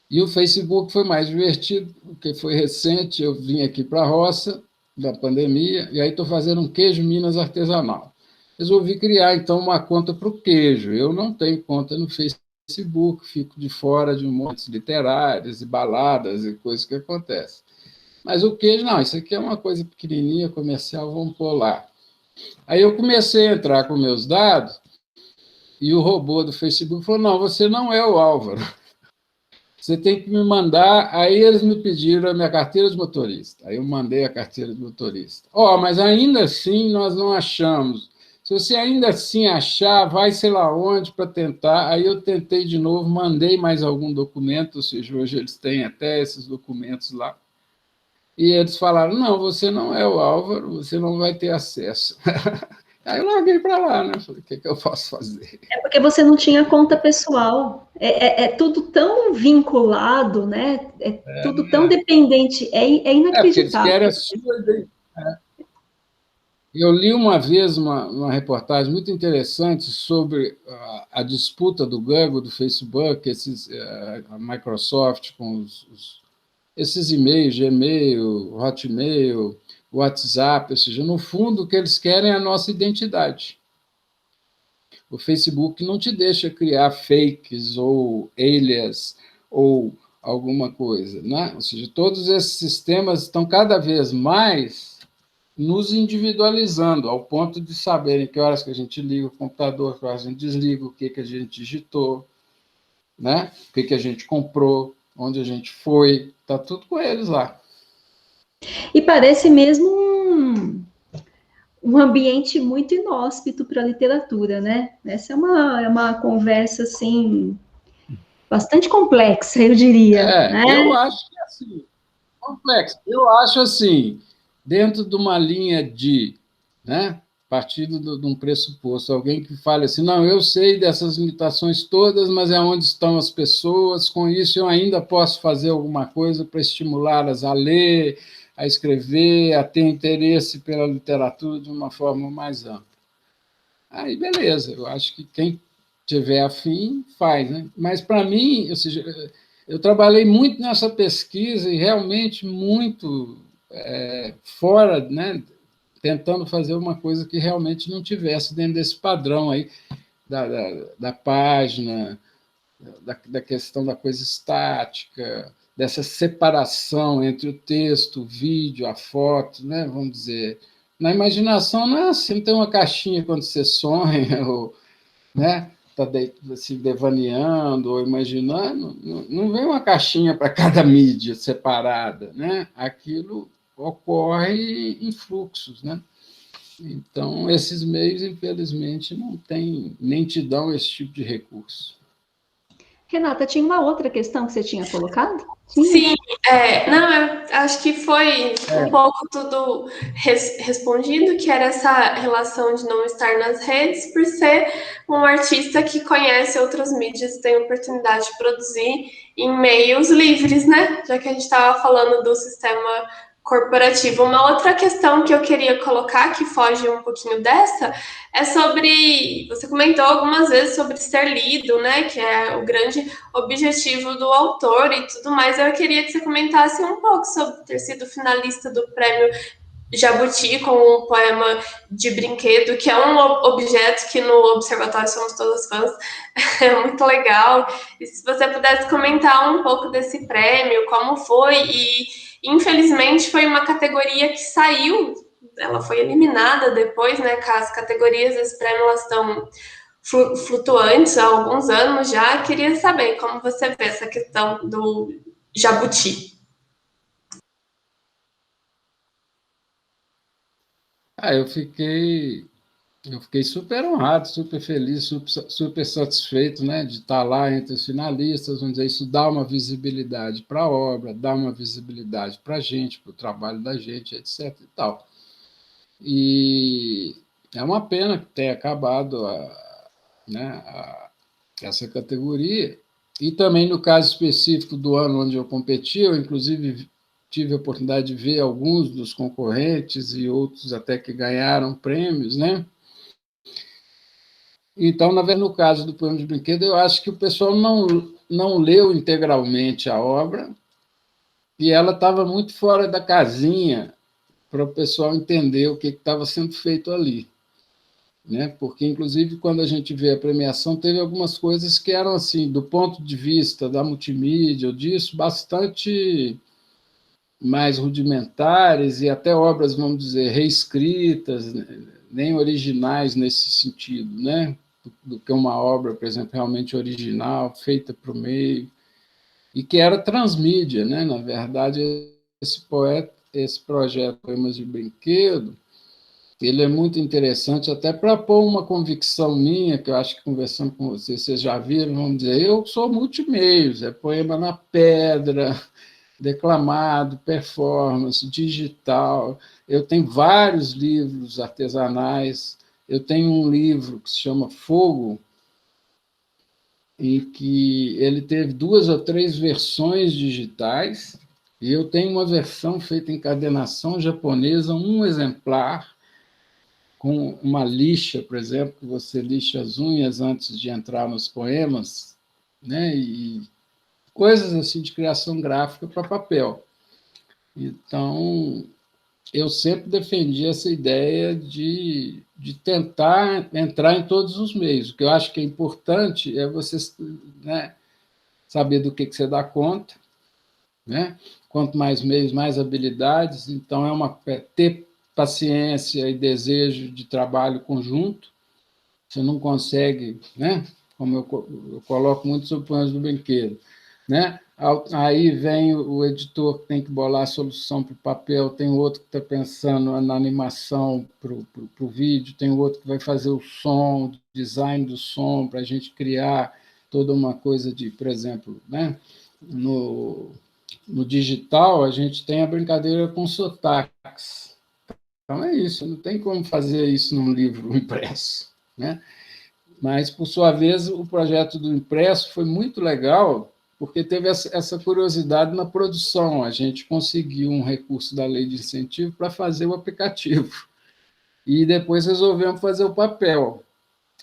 E o Facebook foi mais divertido, porque foi recente, eu vim aqui para a roça da pandemia, e aí estou fazendo um queijo Minas artesanal. Resolvi criar, então, uma conta para o queijo. Eu não tenho conta no Facebook, fico de fora de montes literários e baladas e coisas que acontecem. Mas o queijo, não, isso aqui é uma coisa pequenininha, comercial, vamos pôr lá. Aí eu comecei a entrar com meus dados, e o robô do Facebook falou, não, você não é o Álvaro. Você tem que me mandar. Aí eles me pediram a minha carteira de motorista. Aí eu mandei a carteira de motorista. Mas ainda assim nós não achamos. Se você ainda assim achar, vai sei lá onde para tentar. Aí eu tentei de novo, mandei mais algum documento, ou seja, hoje eles têm até esses documentos lá. E eles falaram, não, você não é o Álvaro, você não vai ter acesso. Aí eu larguei para lá, né? Falei, o que eu posso fazer? É porque você não tinha conta pessoal. É tudo tão vinculado, né? Tudo tão dependente. É inacreditável. Porque eles querem a sua identidade. Eu li uma vez uma reportagem muito interessante sobre a disputa do Google, do Facebook, a Microsoft com esses e-mails, Gmail, Hotmail, WhatsApp, ou seja, no fundo, o que eles querem é a nossa identidade. O Facebook não te deixa criar fakes ou alias ou alguma coisa, né? Ou seja, todos esses sistemas estão cada vez mais nos individualizando, ao ponto de saberem que horas que a gente liga o computador, que horas a gente desliga, o que a gente digitou, né? O que a gente comprou, onde a gente foi, está tudo com eles lá. E parece mesmo um ambiente muito inóspito para a literatura, né? Essa é uma conversa, assim, bastante complexa, eu diria. Né? Eu acho que é assim, complexo. Eu acho assim, dentro de uma linha de, né, partindo de um pressuposto, alguém que fale assim, não, eu sei dessas limitações todas, mas é onde estão as pessoas, com isso eu ainda posso fazer alguma coisa para estimulá-las a ler, a escrever, a ter interesse pela literatura de uma forma mais ampla. Aí, beleza, eu acho que quem tiver afim, faz, né? Mas, para mim, ou seja, eu trabalhei muito nessa pesquisa e realmente muito fora, né? Tentando fazer uma coisa que realmente não tivesse dentro desse padrão aí da página, da questão da coisa estática, dessa separação entre o texto, o vídeo, a foto, né? Vamos dizer. Na imaginação não é assim, não tem uma caixinha quando você sonha, ou, né? Está se devaneando ou imaginando, não vem uma caixinha para cada mídia separada, né? Aquilo ocorre em fluxos, né? Então, esses meios, infelizmente, não têm, nem te dão esse tipo de recurso. Renata, tinha uma outra questão que você tinha colocado? Sim, não, eu acho que foi um pouco tudo respondido, que era essa relação de não estar nas redes, por ser um artista que conhece outras mídias, tem a oportunidade de produzir em meios livres, né? Já que a gente estava falando do sistema corporativo. Uma outra questão que eu queria colocar, que foge um pouquinho dessa, é sobre, você comentou algumas vezes sobre ser lido, né, que é o grande objetivo do autor e tudo mais. Eu queria que você comentasse um pouco sobre ter sido finalista do prêmio Jabuti com o poema de brinquedo, que é um objeto que no Observatório Somos Todos Fãs é muito legal. E se você pudesse comentar um pouco desse prêmio, como foi, e infelizmente foi uma categoria que saiu, ela foi eliminada depois, né? As categorias desse prêmio elas estão flutuantes há alguns anos já. Queria saber como você vê essa questão do Jabuti. Eu fiquei super honrado, super feliz, super satisfeito, né, de estar lá entre os finalistas, vamos dizer, isso dá uma visibilidade para a obra, dá uma visibilidade para a gente, para o trabalho da gente, etc. e tal. E é uma pena que tenha acabado essa categoria. E também no caso específico do ano onde eu competi, eu inclusive tive a oportunidade de ver alguns dos concorrentes e outros até que ganharam prêmios, né? Então, na verdade, no caso do Poema de Brinquedo, eu acho que o pessoal não leu integralmente a obra e ela estava muito fora da casinha para o pessoal entender o que estava sendo feito ali. Né? Porque, inclusive, quando a gente vê a premiação, teve algumas coisas que eram, assim, do ponto de vista da multimídia, ou disso, bastante mais rudimentares e até obras, vamos dizer, reescritas, nem originais nesse sentido, né? Do que uma obra, por exemplo, realmente original, feita para o meio, e que era transmídia, né? Na verdade, esse projeto Poemas de Brinquedo, ele é muito interessante até para pôr uma convicção minha, que eu acho que conversando com vocês já viram, vamos dizer, eu sou multimeios, é poema na pedra, declamado, performance, digital. Eu tenho vários livros artesanais. Eu tenho um livro que se chama Fogo, em que ele teve 2 ou 3 versões digitais, e eu tenho uma versão feita em encadernação japonesa, um exemplar, com uma lixa, por exemplo, que você lixa as unhas antes de entrar nos poemas, né? E coisas assim de criação gráfica para papel. Então, eu sempre defendi essa ideia de tentar entrar em todos os meios. O que eu acho que é importante é você, né, saber do que você dá conta, né? Quanto mais meios, mais habilidades. Então, ter paciência e desejo de trabalho conjunto. Você não consegue, né? Como eu coloco muito sobre Poemas do Brinquedo, né? Aí vem o editor que tem que bolar a solução para o papel, tem outro que está pensando na animação para o vídeo, tem outro que vai fazer o som, o design do som, para a gente criar toda uma coisa de, por exemplo, né? No digital, a gente tem a brincadeira com sotaques. Então é isso, não tem como fazer isso num livro impresso, né? Mas, por sua vez, o projeto do impresso foi muito legal, porque teve essa curiosidade na produção. A gente conseguiu um recurso da lei de incentivo para fazer o aplicativo. E depois resolvemos fazer o papel.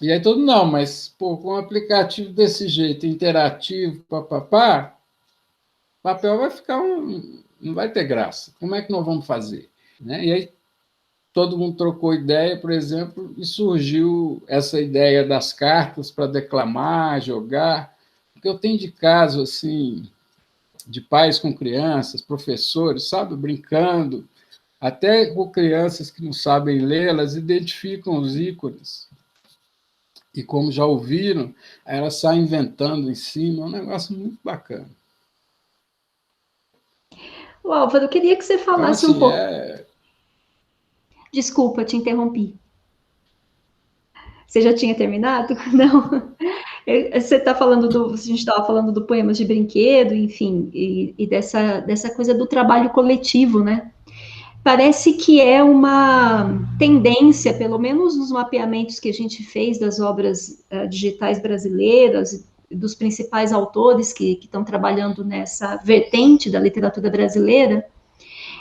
E aí todo não, mas pô, com um aplicativo desse jeito, interativo, papapá, papel vai ficar não vai ter graça. Como é que nós vamos fazer? Né? E aí todo mundo trocou ideia, por exemplo, e surgiu essa ideia das cartas para declamar, jogar. Porque eu tenho de caso assim, de pais com crianças, professores, sabe, brincando, até com crianças que não sabem ler, elas identificam os ícones. E como já ouviram, elas saem inventando em cima, é um negócio muito bacana. Álvaro, eu queria que você falasse então, assim, um pouco. Desculpa, te interrompi. Você já tinha terminado? Não. Você está falando a gente estava falando do Poemas de Brinquedo, enfim, e dessa coisa do trabalho coletivo, né? Parece que é uma tendência, pelo menos nos mapeamentos que a gente fez das obras digitais brasileiras, dos principais autores que estão trabalhando nessa vertente da literatura brasileira,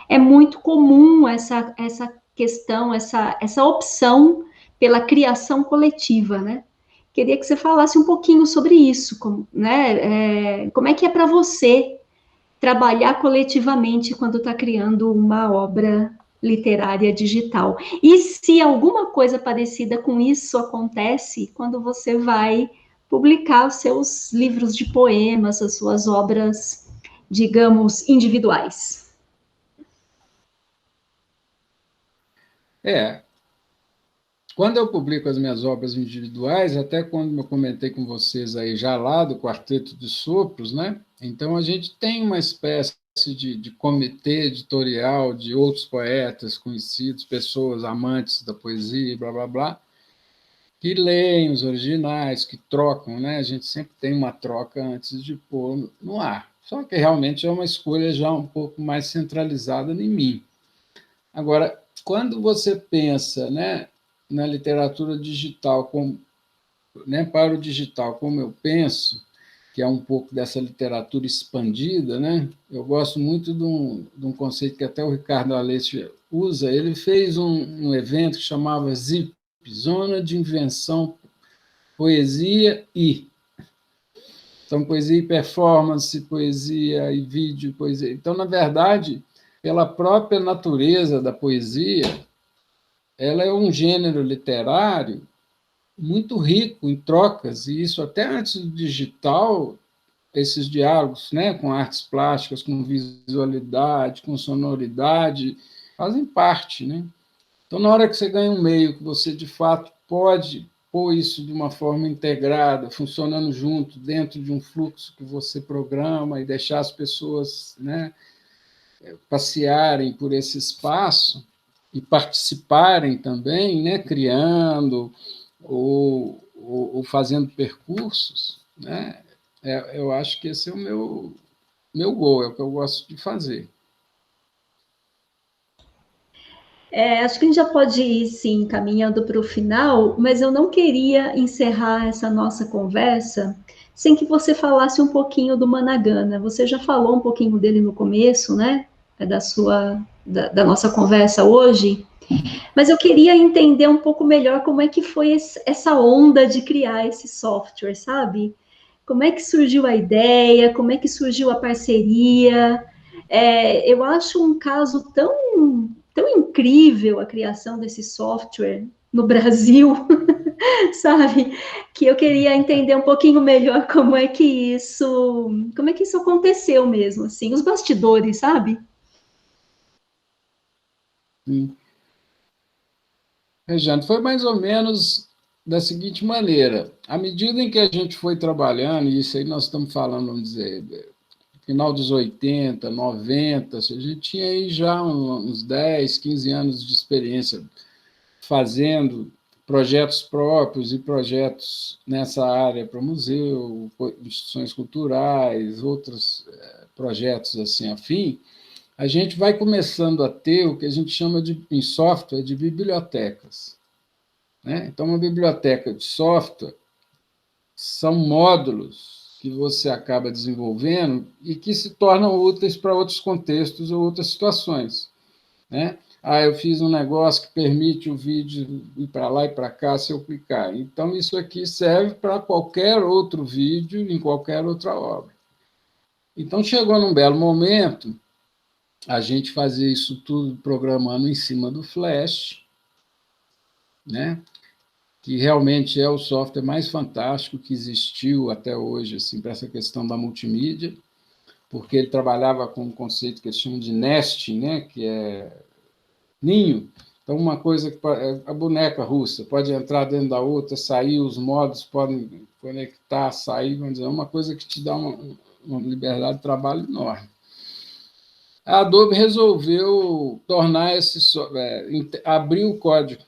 é muito comum essa questão, essa opção pela criação coletiva, né? Queria que você falasse um pouquinho sobre isso, né? Como é que é para você trabalhar coletivamente quando está criando uma obra literária digital? E se alguma coisa parecida com isso acontece quando você vai publicar os seus livros de poemas, as suas obras, digamos, individuais? Quando eu publico as minhas obras individuais, até quando eu comentei com vocês aí já lá do Quarteto de Sopros, né? Então a gente tem uma espécie de comitê editorial de outros poetas conhecidos, pessoas amantes da poesia, blá, blá, blá, que leem os originais, que trocam, né? A gente sempre tem uma troca antes de pôr no ar. Só que realmente é uma escolha já um pouco mais centralizada em mim. Agora, quando você pensa, né, na literatura digital, né, para o digital, como eu penso, que é um pouco dessa literatura expandida, né? Eu gosto muito de um conceito que até o Ricardo Aleixo usa. Ele fez um evento que chamava ZIP, Zona de Invenção, Poesia e... Então, poesia e performance, poesia e vídeo, poesia... Então, na verdade, pela própria natureza da poesia, ela é um gênero literário muito rico em trocas, e isso até antes do digital, esses diálogos, né, com artes plásticas, com visualidade, com sonoridade, fazem parte, né? Então, na hora que você ganha um meio que você, de fato, pode pôr isso de uma forma integrada, funcionando junto, dentro de um fluxo que você programa e deixar as pessoas, né, passearem por esse espaço e participarem também, né, criando ou fazendo percursos, né, eu acho que esse é o meu goal, é o que eu gosto de fazer. Acho que a gente já pode ir, sim, caminhando para o final, mas eu não queria encerrar essa nossa conversa sem que você falasse um pouquinho do Managana. Você já falou um pouquinho dele no começo, né? Da nossa conversa hoje, mas eu queria entender um pouco melhor como é que foi essa onda de criar esse software, sabe? Como é que surgiu a ideia, como é que surgiu a parceria? Eu acho um caso tão incrível a criação desse software no Brasil, sabe? Que eu queria entender um pouquinho melhor como é que isso aconteceu mesmo, assim, os bastidores, sabe? Sim. Rejane, foi mais ou menos da seguinte maneira: à medida em que a gente foi trabalhando, e isso aí nós estamos falando, vamos dizer, final dos 80, 90, a gente tinha aí já uns 10, 15 anos de experiência fazendo projetos próprios e projetos nessa área para o museu, instituições culturais, outros projetos assim afim, a gente vai começando a ter o que a gente chama em software de bibliotecas, né? Então, uma biblioteca de software são módulos que você acaba desenvolvendo e que se tornam úteis para outros contextos ou outras situações, né? Eu fiz um negócio que permite o vídeo ir para lá e para cá se eu clicar. Então, isso aqui serve para qualquer outro vídeo em qualquer outra obra. Então, chegou num belo momento a gente fazia isso tudo programando em cima do Flash, né? Que realmente é o software mais fantástico que existiu até hoje, assim, para essa questão da multimídia, porque ele trabalhava com um conceito que eles chamam de nesting, né? Que é ninho. Então, uma coisa que a boneca russa pode entrar dentro da outra, sair, os modos podem conectar, sair, vamos dizer, uma coisa que te dá uma liberdade de trabalho enorme. A Adobe resolveu tornar abrir o código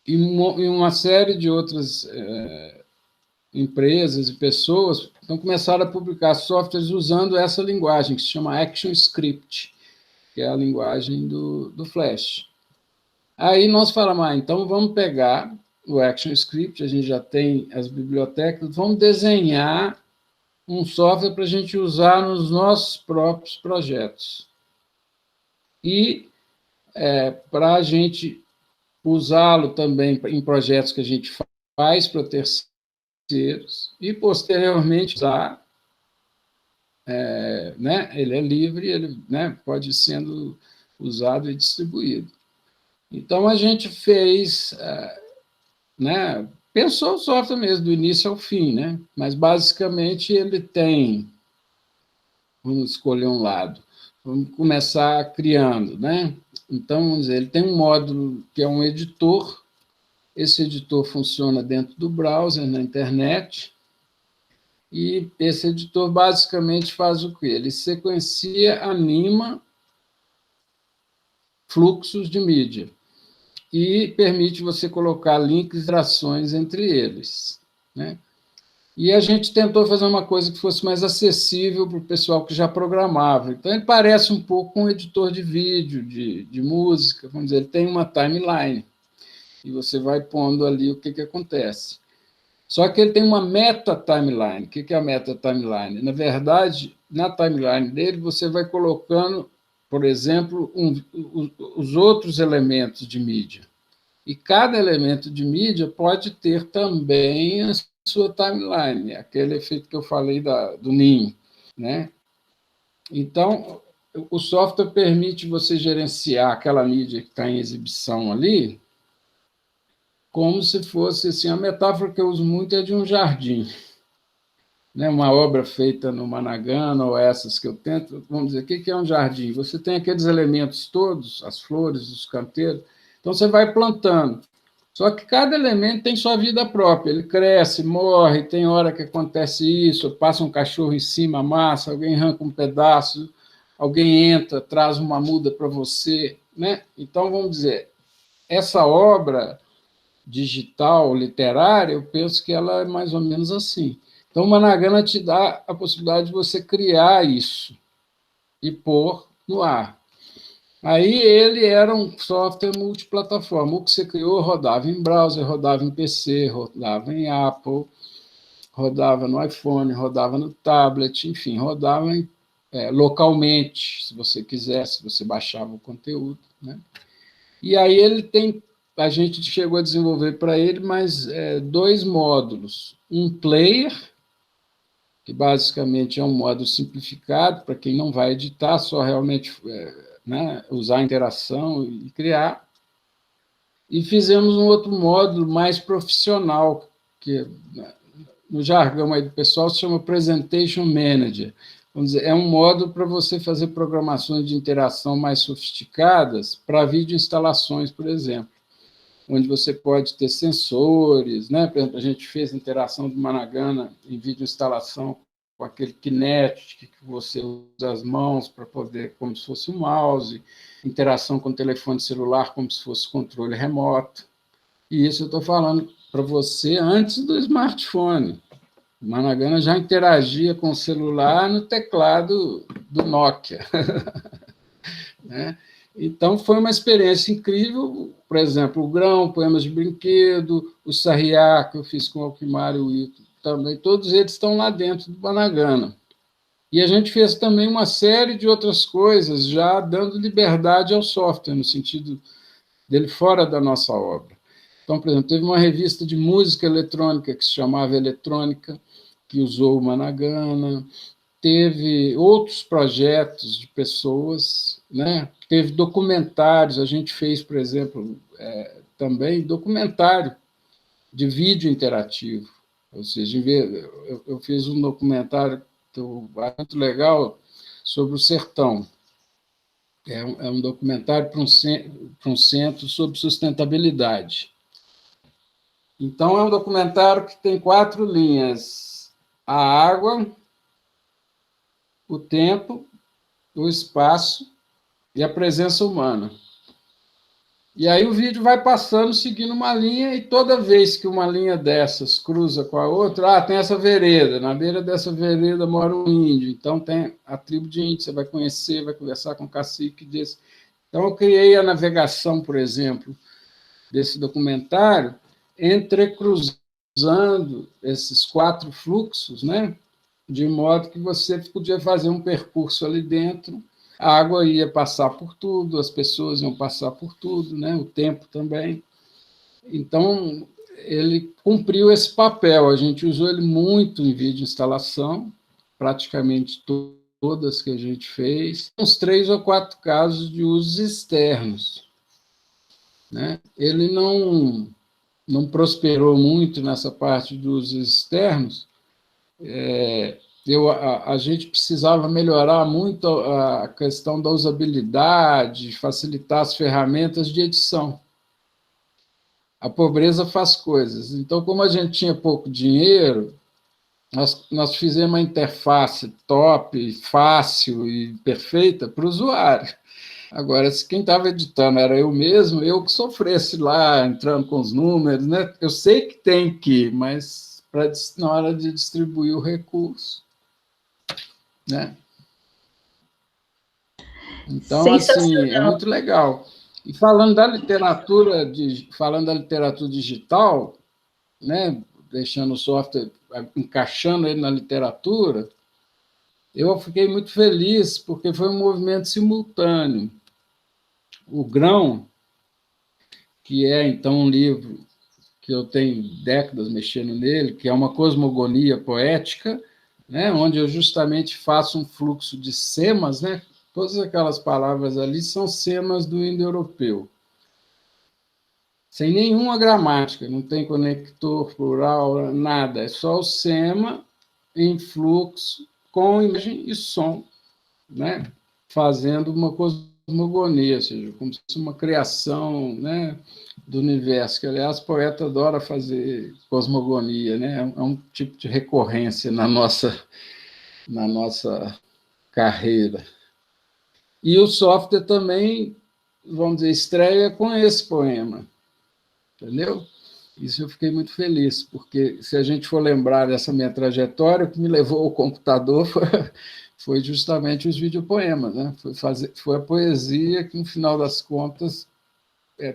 e uma série de outras empresas e pessoas então começaram a publicar softwares usando essa linguagem que se chama ActionScript, que é a linguagem do Flash. Aí nós falamos, então vamos pegar o ActionScript, a gente já tem as bibliotecas, vamos desenhar um software para a gente usar nos nossos próprios projetos. e para a gente usá-lo também em projetos que a gente faz para terceiros e, posteriormente, usar, né? Ele é livre, ele, né, pode ir sendo usado e distribuído. Então, a gente fez, né, pensou o software mesmo, do início ao fim, né? Mas, basicamente, ele tem, vamos escolher um lado, vamos começar criando, né? Então, vamos dizer, ele tem um módulo que é um editor. Esse editor funciona dentro do browser, na internet, e esse editor basicamente faz o quê? Ele sequencia, anima fluxos de mídia e permite você colocar links e trações entre eles, né? E a gente tentou fazer uma coisa que fosse mais acessível para o pessoal que já programava. Então, ele parece um pouco um editor de vídeo, de música, vamos dizer, ele tem uma timeline, e você vai pondo ali o que acontece. Só que ele tem uma meta-timeline. O que é a meta-timeline? Na verdade, na timeline dele, você vai colocando, por exemplo, os outros elementos de mídia. E cada elemento de mídia pode ter também a sua timeline, aquele efeito que eu falei do ninho, né? Então, o software permite você gerenciar aquela mídia que está em exibição ali, como se fosse, assim, a metáfora que eu uso muito é de um jardim, né? Uma obra feita no Managana, ou essas que eu tento, vamos dizer, o que é um jardim? Você tem aqueles elementos todos, as flores, os canteiros, então você vai plantando. Só que cada elemento tem sua vida própria, ele cresce, morre, tem hora que acontece isso, passa um cachorro em cima, amassa, alguém arranca um pedaço, alguém entra, traz uma muda para você, né? Então, vamos dizer, essa obra digital, literária, eu penso que ela é mais ou menos assim. Então, o Managana te dá a possibilidade de você criar isso e pôr no ar. Aí ele era um software multiplataforma. O que você criou rodava em browser, rodava em PC, rodava em Apple, rodava no iPhone, rodava no tablet, enfim, rodava localmente, se você quisesse, você baixava o conteúdo, né? E aí ele tem, a gente chegou a desenvolver para ele mais 2 módulos. Um player, que basicamente é um módulo simplificado para quem não vai editar, só realmente né, usar a interação e criar. E fizemos um outro módulo mais profissional, que no jargão aí do pessoal se chama Presentation Manager. Vamos dizer, é um módulo para você fazer programações de interação mais sofisticadas para videoinstalações, por exemplo, onde você pode ter sensores, né? Por exemplo, a gente fez a interação do Managana em videoinstalação com aquele Kinect, que você usa as mãos para poder, como se fosse um mouse, interação com o telefone celular como se fosse controle remoto. E isso eu estou falando para você antes do smartphone. O Managana já interagia com o celular no teclado do Nokia. Né? Então, foi uma experiência incrível. Por exemplo, o Grão, Poemas de Brinquedo, o Sarriá, que eu fiz com o Alquimar e o Ito, também, todos eles estão lá dentro do Managana. E a gente fez também uma série de outras coisas, já dando liberdade ao software, no sentido dele fora da nossa obra. Então, por exemplo, teve uma revista de música eletrônica que se chamava Eletrônica, que usou o Managana, teve outros projetos de pessoas, né? Teve documentários, a gente fez, por exemplo, também documentário de vídeo interativo, ou seja, eu fiz um documentário muito legal sobre o sertão. É um documentário para um centro sobre sustentabilidade. Então, é um documentário que tem 4 linhas: a água, o tempo, o espaço e a presença humana. E aí o vídeo vai passando, seguindo uma linha, e toda vez que uma linha dessas cruza com a outra, tem essa vereda, na beira dessa vereda mora um índio, então tem a tribo de índio, você vai conhecer, vai conversar com o cacique desse. Então eu criei a navegação, por exemplo, desse documentário, entrecruzando esses 4 fluxos, né? De modo que você podia fazer um percurso ali dentro a água ia passar por tudo, as pessoas iam passar por tudo, né? O tempo também. Então, ele cumpriu esse papel. A gente usou ele muito em vídeo instalação, praticamente todas que a gente fez. Uns 3 ou 4 casos de usos externos, né? Ele não prosperou muito nessa parte de usos externos. A gente precisava melhorar muito a questão da usabilidade, facilitar as ferramentas de edição. A pobreza faz coisas. Então, como a gente tinha pouco dinheiro, nós fizemos uma interface top, fácil e perfeita para o usuário. Agora, se quem estava editando era eu mesmo, eu que sofresse lá, entrando com os números, né? Eu sei que tem que, mas na hora de distribuir o recurso, né? Então, assim, é muito legal. E falando da literatura digital, né, deixando o software, encaixando ele na literatura, eu fiquei muito feliz, porque foi um movimento simultâneo. O Grão, que é, então, um livro que eu tenho décadas mexendo nele, que é uma cosmogonia poética, né, onde eu justamente faço um fluxo de semas, né? Todas aquelas palavras ali são semas do indo-europeu, sem nenhuma gramática, não tem conector plural, nada, é só o sema em fluxo com imagem e som, né? Fazendo uma cosmogonia, ou seja, como se fosse uma criação, né, do universo, que, aliás, o poeta adora fazer cosmogonia, né? É um tipo de recorrência na nossa carreira. E o software também, vamos dizer, estreia com esse poema, entendeu? Isso eu fiquei muito feliz, porque se a gente for lembrar dessa minha trajetória, o que me levou ao computador foi justamente os videopoemas, né? Foi a poesia que, no final das contas,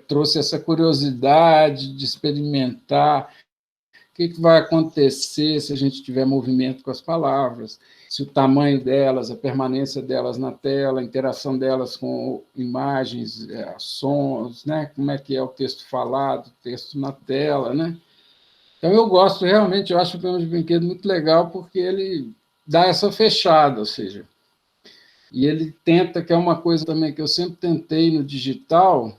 trouxe essa curiosidade de experimentar o que vai acontecer se a gente tiver movimento com as palavras, se o tamanho delas, a permanência delas na tela, a interação delas com imagens, sons, né? Como é que é o texto falado, o texto na tela, né? Então, eu gosto realmente, eu acho o Poema de Brinquedo muito legal, porque ele dá essa fechada, ou seja, e ele tenta, que é uma coisa também que eu sempre tentei no digital,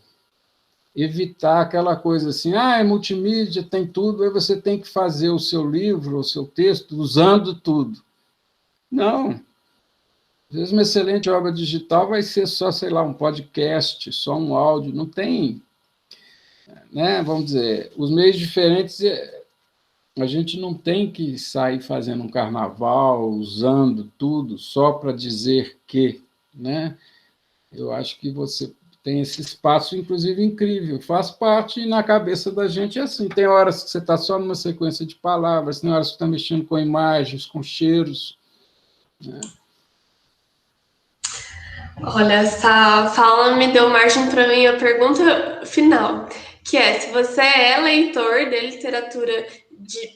evitar aquela coisa assim, é multimídia, tem tudo, aí você tem que fazer o seu livro, o seu texto, usando tudo. Não. Às vezes uma excelente obra digital vai ser só, sei lá, um podcast, só um áudio, não tem, né? Vamos dizer, os meios diferentes, a gente não tem que sair fazendo um carnaval, usando tudo só para dizer que, né? Eu acho que você tem esse espaço, inclusive, incrível. Faz parte, e na cabeça da gente é assim. Tem horas que você está só numa sequência de palavras, tem horas que você está mexendo com imagens, com cheiros, né? Olha, essa fala me deu margem para minha pergunta final, que é se você é leitor de literatura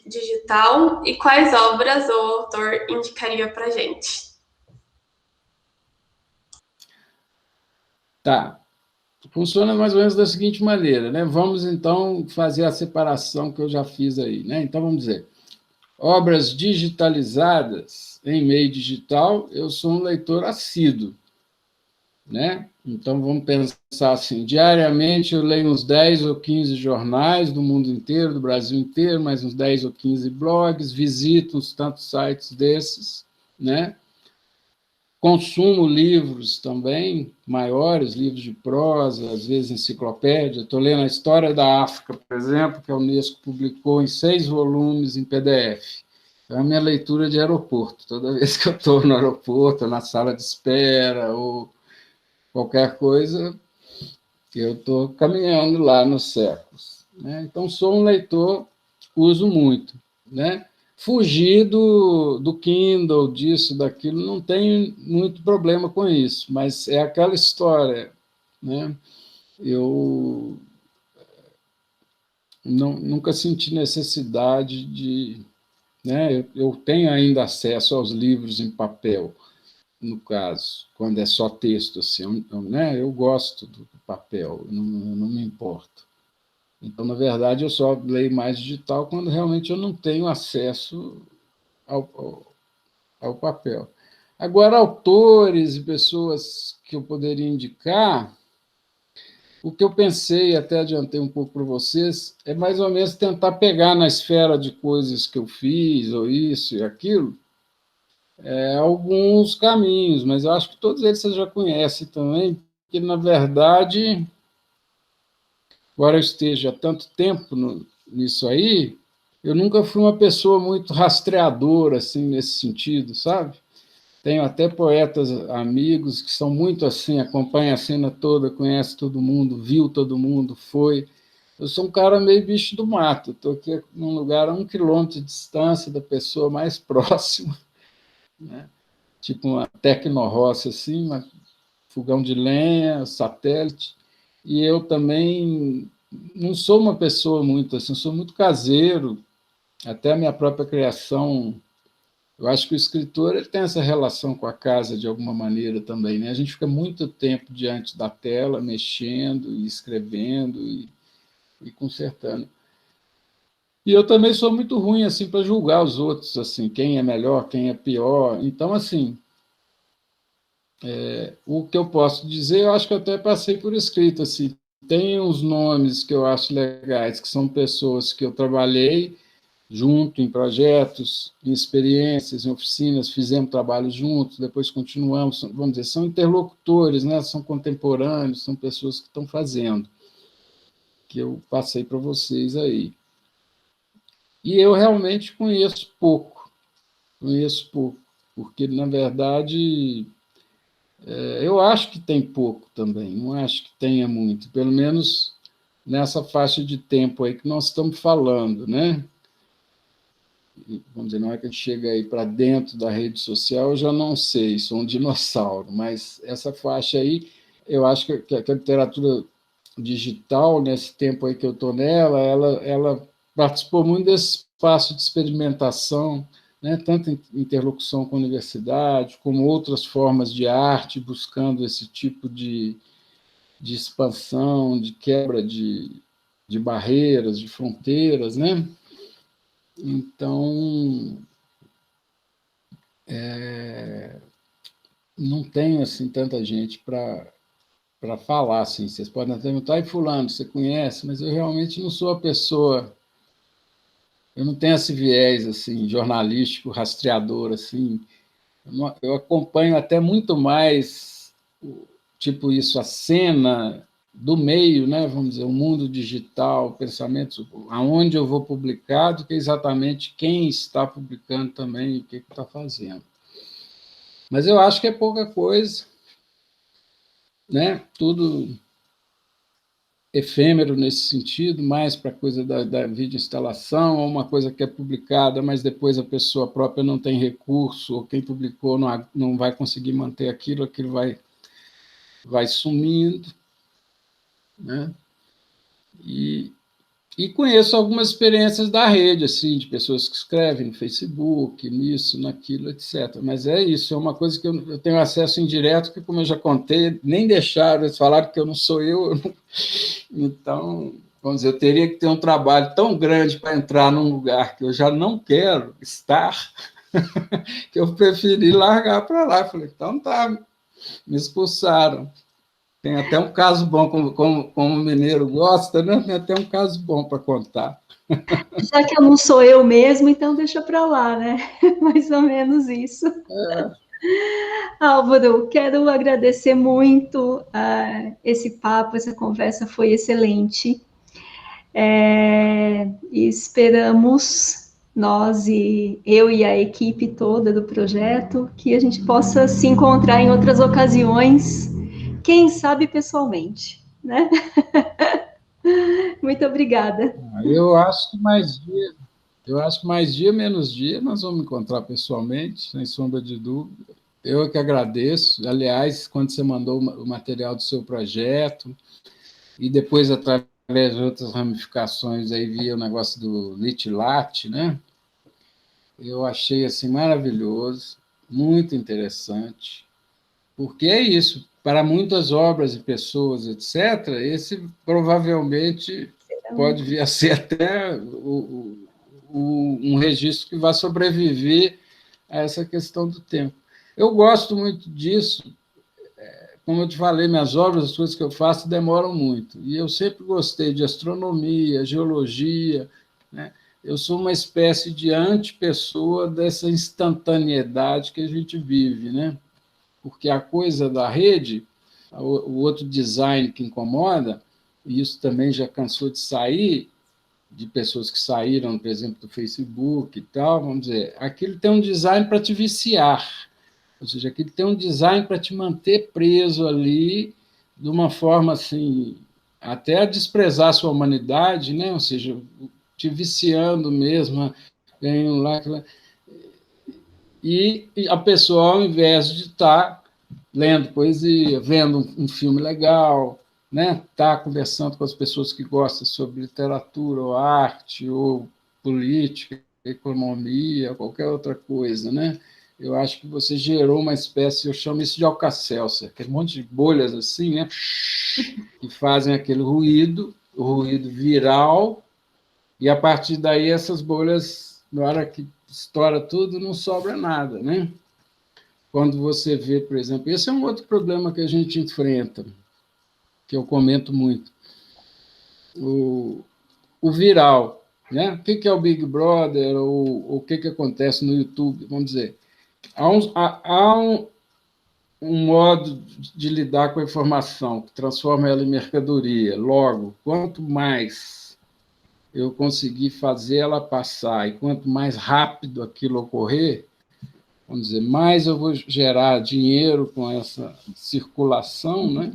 digital e quais obras o autor indicaria para gente? Tá. Funciona mais ou menos da seguinte maneira, né? Vamos, então, fazer a separação que eu já fiz aí, né? Então, vamos dizer, obras digitalizadas em meio digital, eu sou um leitor assíduo, né? Então, vamos pensar assim, diariamente eu leio uns 10 ou 15 jornais do mundo inteiro, do Brasil inteiro, mais uns 10 ou 15 blogs, visito uns tantos sites desses, né? Consumo livros também, maiores, livros de prosa, às vezes enciclopédia. Estou lendo a História da África, por exemplo, que a Unesco publicou em 6 volumes em PDF. É a minha leitura de aeroporto. Toda vez que eu estou no aeroporto, na sala de espera, ou qualquer coisa, eu estou caminhando lá nos séculos, né? Então, sou um leitor, uso muito, né? Fugir do Kindle, disso, daquilo, não tenho muito problema com isso, mas é aquela história, né? Eu nunca senti necessidade de... Né? Eu tenho ainda acesso aos livros em papel, no caso, quando é só texto, assim, né? Eu gosto do papel, não me importo. Então, na verdade, eu só leio mais digital quando realmente eu não tenho acesso ao papel. Agora, autores e pessoas que eu poderia indicar, o que eu pensei, até adiantei um pouco para vocês, é mais ou menos tentar pegar na esfera de coisas que eu fiz, ou isso e aquilo, alguns caminhos, mas eu acho que todos eles vocês já conhecem também, porque, na verdade, embora eu esteja há tanto tempo nisso aí, eu nunca fui uma pessoa muito rastreadora, assim, nesse sentido, sabe? Tenho até poetas amigos que são muito assim, acompanham a cena toda, conhece todo mundo, viu todo mundo, foi. Eu sou um cara meio bicho do mato, estou aqui num lugar a 1 quilômetro de distância da pessoa mais próxima, né? Tipo uma tecnorroça, assim, um fogão de lenha, satélite, e eu também não sou uma pessoa muito assim, sou muito caseiro, até a minha própria criação. Eu acho que o escritor ele tem essa relação com a casa de alguma maneira também, né? A gente fica muito tempo diante da tela, mexendo e escrevendo e consertando. E eu também sou muito ruim assim para julgar os outros, assim, quem é melhor, quem é pior. Então, assim, o que eu posso dizer, eu acho que eu até passei por escrito, assim, tem uns nomes que eu acho legais, que são pessoas que eu trabalhei junto em projetos, em experiências, em oficinas, fizemos trabalho juntos, depois continuamos, vamos dizer, são interlocutores, né? São contemporâneos, são pessoas que estão fazendo, que eu passei para vocês aí. E eu realmente conheço pouco, porque, na verdade, eu acho que tem pouco também, não acho que tenha muito, pelo menos nessa faixa de tempo aí que nós estamos falando, né? Vamos dizer, na hora que a gente chega aí para dentro da rede social, eu já não sei, sou um dinossauro, mas essa faixa aí, eu acho que a literatura digital, nesse tempo aí que eu estou nela, ela participou muito desse espaço de experimentação, né, tanto em interlocução com a universidade, como outras formas de arte, buscando esse tipo de expansão, de quebra de barreiras, de fronteiras, né? Então, não tenho assim tanta gente para falar assim. Vocês podem até perguntar, e fulano, você conhece? Mas eu realmente não sou a pessoa, eu não tenho esse viés assim jornalístico, rastreador assim. Eu acompanho até muito mais tipo isso, a cena do meio, né? Vamos dizer, o mundo digital, pensamentos, aonde eu vou publicar, do que exatamente quem está publicando também e o que está fazendo. Mas eu acho que é pouca coisa, né? Tudo efêmero nesse sentido, mais para a coisa da videoinstalação, ou uma coisa que é publicada, mas depois a pessoa própria não tem recurso, ou quem publicou não vai conseguir manter aquilo, aquilo vai sumindo, né? E conheço algumas experiências da rede, assim, de pessoas que escrevem no Facebook, nisso, naquilo, etc. Mas é isso, é uma coisa que eu tenho acesso indireto, que, como eu já contei, nem deixaram, eles falaram que eu não sou eu. Então, vamos dizer, eu teria que ter um trabalho tão grande para entrar num lugar que eu já não quero estar, que eu preferi largar para lá. Falei, então tá, me expulsaram. Tem até um caso bom, como o mineiro gosta, né? Tem até um caso bom para contar. Já que eu não sou eu mesmo, então deixa para lá, né? Mais ou menos isso. Álvaro, quero agradecer muito esse papo, essa conversa foi excelente. E esperamos, eu e a equipe toda do projeto, que a gente possa se encontrar em outras ocasiões, quem sabe pessoalmente, né? Muito obrigada. Eu acho que mais dia, menos dia, nós vamos encontrar pessoalmente, sem sombra de dúvida. Eu é que agradeço. Aliás, quando você mandou o material do seu projeto, e depois, através de outras ramificações, aí via o negócio do Lit-Lat, né? Eu achei assim maravilhoso, muito interessante. Porque é isso, para muitas obras e pessoas, etc., esse provavelmente pode vir a ser até um registro que vai sobreviver a essa questão do tempo. Eu gosto muito disso. Como eu te falei, minhas obras, as coisas que eu faço demoram muito. E eu sempre gostei de astronomia, geologia, né? Eu sou uma espécie de antipessoa dessa instantaneidade que a gente vive, né? Porque a coisa da rede, o outro design que incomoda, e isso também já cansou de sair, de pessoas que saíram, por exemplo, do Facebook e tal, vamos dizer, aquilo tem um design para te viciar. Ou seja, aquilo tem um design para te manter preso ali de uma forma assim, até a desprezar a sua humanidade, né? Ou seja, te viciando mesmo, ganhando lá. E a pessoa, ao invés de estar lendo poesia, vendo um filme legal, né? Tá conversando com as pessoas que gostam sobre literatura, ou arte, ou política, economia, qualquer outra coisa, né? Eu acho que você gerou uma espécie, eu chamo isso de Alka-Seltzer, aquele monte de bolhas assim, né? Que fazem aquele ruído, o ruído viral, e a partir daí essas bolhas, na hora que estoura tudo, não sobra nada, né? Quando você vê, por exemplo, esse é um outro problema que a gente enfrenta, que eu comento muito, o viral, né? O que é o Big Brother, ou o que acontece no YouTube, vamos dizer. Há um modo de lidar com a informação, que transforma ela em mercadoria. Logo, quanto mais eu conseguir fazer ela passar, e quanto mais rápido aquilo ocorrer, vamos dizer, mais eu vou gerar dinheiro com essa circulação, né?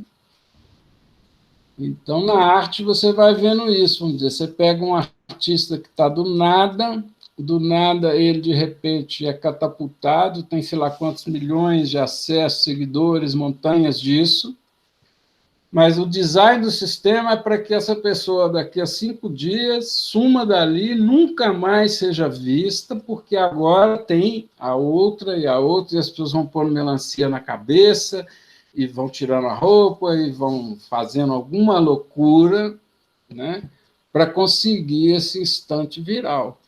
Então, na arte, você vai vendo isso, vamos dizer, você pega um artista que está do nada ele, de repente, é catapultado, tem sei lá quantos milhões de acessos, seguidores, montanhas disso, mas o design do sistema é para que essa pessoa, daqui a 5 dias, suma dali, nunca mais seja vista, porque agora tem a outra, e as pessoas vão pôr melancia na cabeça, e vão tirando a roupa, e vão fazendo alguma loucura, né, para conseguir esse instante viral,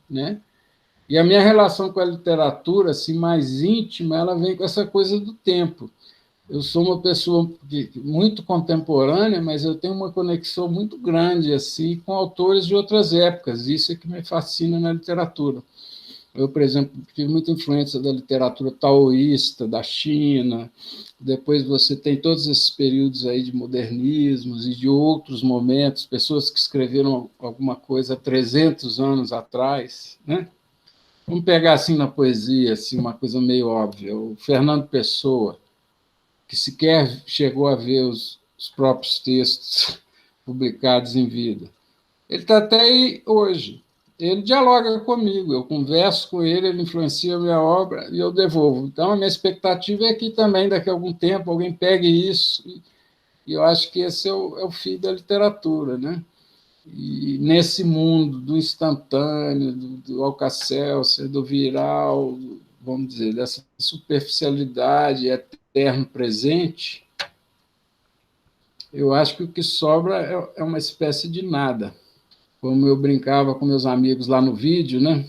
né? E a minha relação com a literatura, assim, mais íntima, ela vem com essa coisa do tempo. Eu sou uma pessoa muito contemporânea, mas eu tenho uma conexão muito grande assim com autores de outras épocas. Isso é que me fascina na literatura. Eu, por exemplo, tive muita influência da literatura taoísta, da China. Depois você tem todos esses períodos aí de modernismos e de outros momentos, pessoas que escreveram alguma coisa há 300 anos atrás, né? Vamos pegar assim na poesia, assim, uma coisa meio óbvia. O Fernando Pessoa, que sequer chegou a ver os próprios textos publicados em vida. Ele está até aí hoje. Ele dialoga comigo, eu converso com ele, ele influencia a minha obra e eu devolvo. Então, a minha expectativa é que também, daqui a algum tempo, alguém pegue isso, e eu acho que esse é o fim da literatura, né? E nesse mundo do instantâneo, do Alka-Seltzer, do viral, vamos dizer, dessa superficialidade eterno presente, eu acho que o que sobra é uma espécie de nada. Como eu brincava com meus amigos lá no vídeo, né?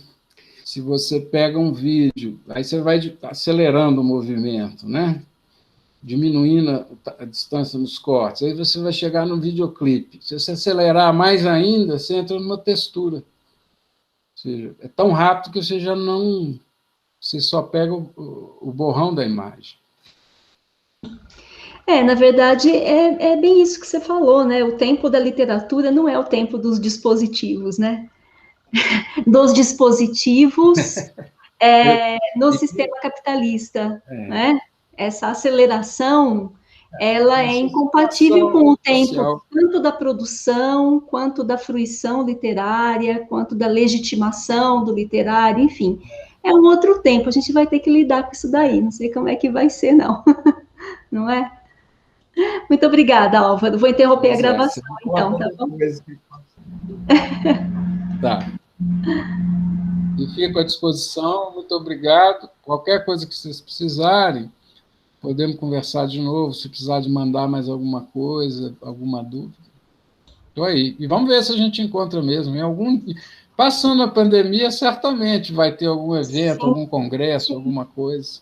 Se você pega um vídeo, aí você vai acelerando o movimento, né? Diminuindo a distância nos cortes, aí você vai chegar no videoclipe. Se você acelerar mais ainda, você entra numa textura. Ou seja, é tão rápido que você já não... Você só pega o borrão da imagem. Na verdade, é bem isso que você falou, né? O tempo da literatura não é o tempo dos dispositivos, né? Dos dispositivos no sistema capitalista, né? Essa aceleração, ela é incompatível com o tempo, tanto da produção, quanto da fruição literária, quanto da legitimação do literário, enfim. É um outro tempo, a gente vai ter que lidar com isso daí, não sei como é que vai ser, não. Não é? Muito obrigada, Álvaro. Vou interromper a gravação, então, tá bom? Tá. E fico à disposição, muito obrigado. Qualquer coisa que vocês precisarem, Podemos conversar de novo, se precisar de mandar mais alguma coisa, alguma dúvida. Estou aí. E vamos ver se a gente encontra mesmo. Passando a pandemia, certamente vai ter algum evento, algum congresso, alguma coisa.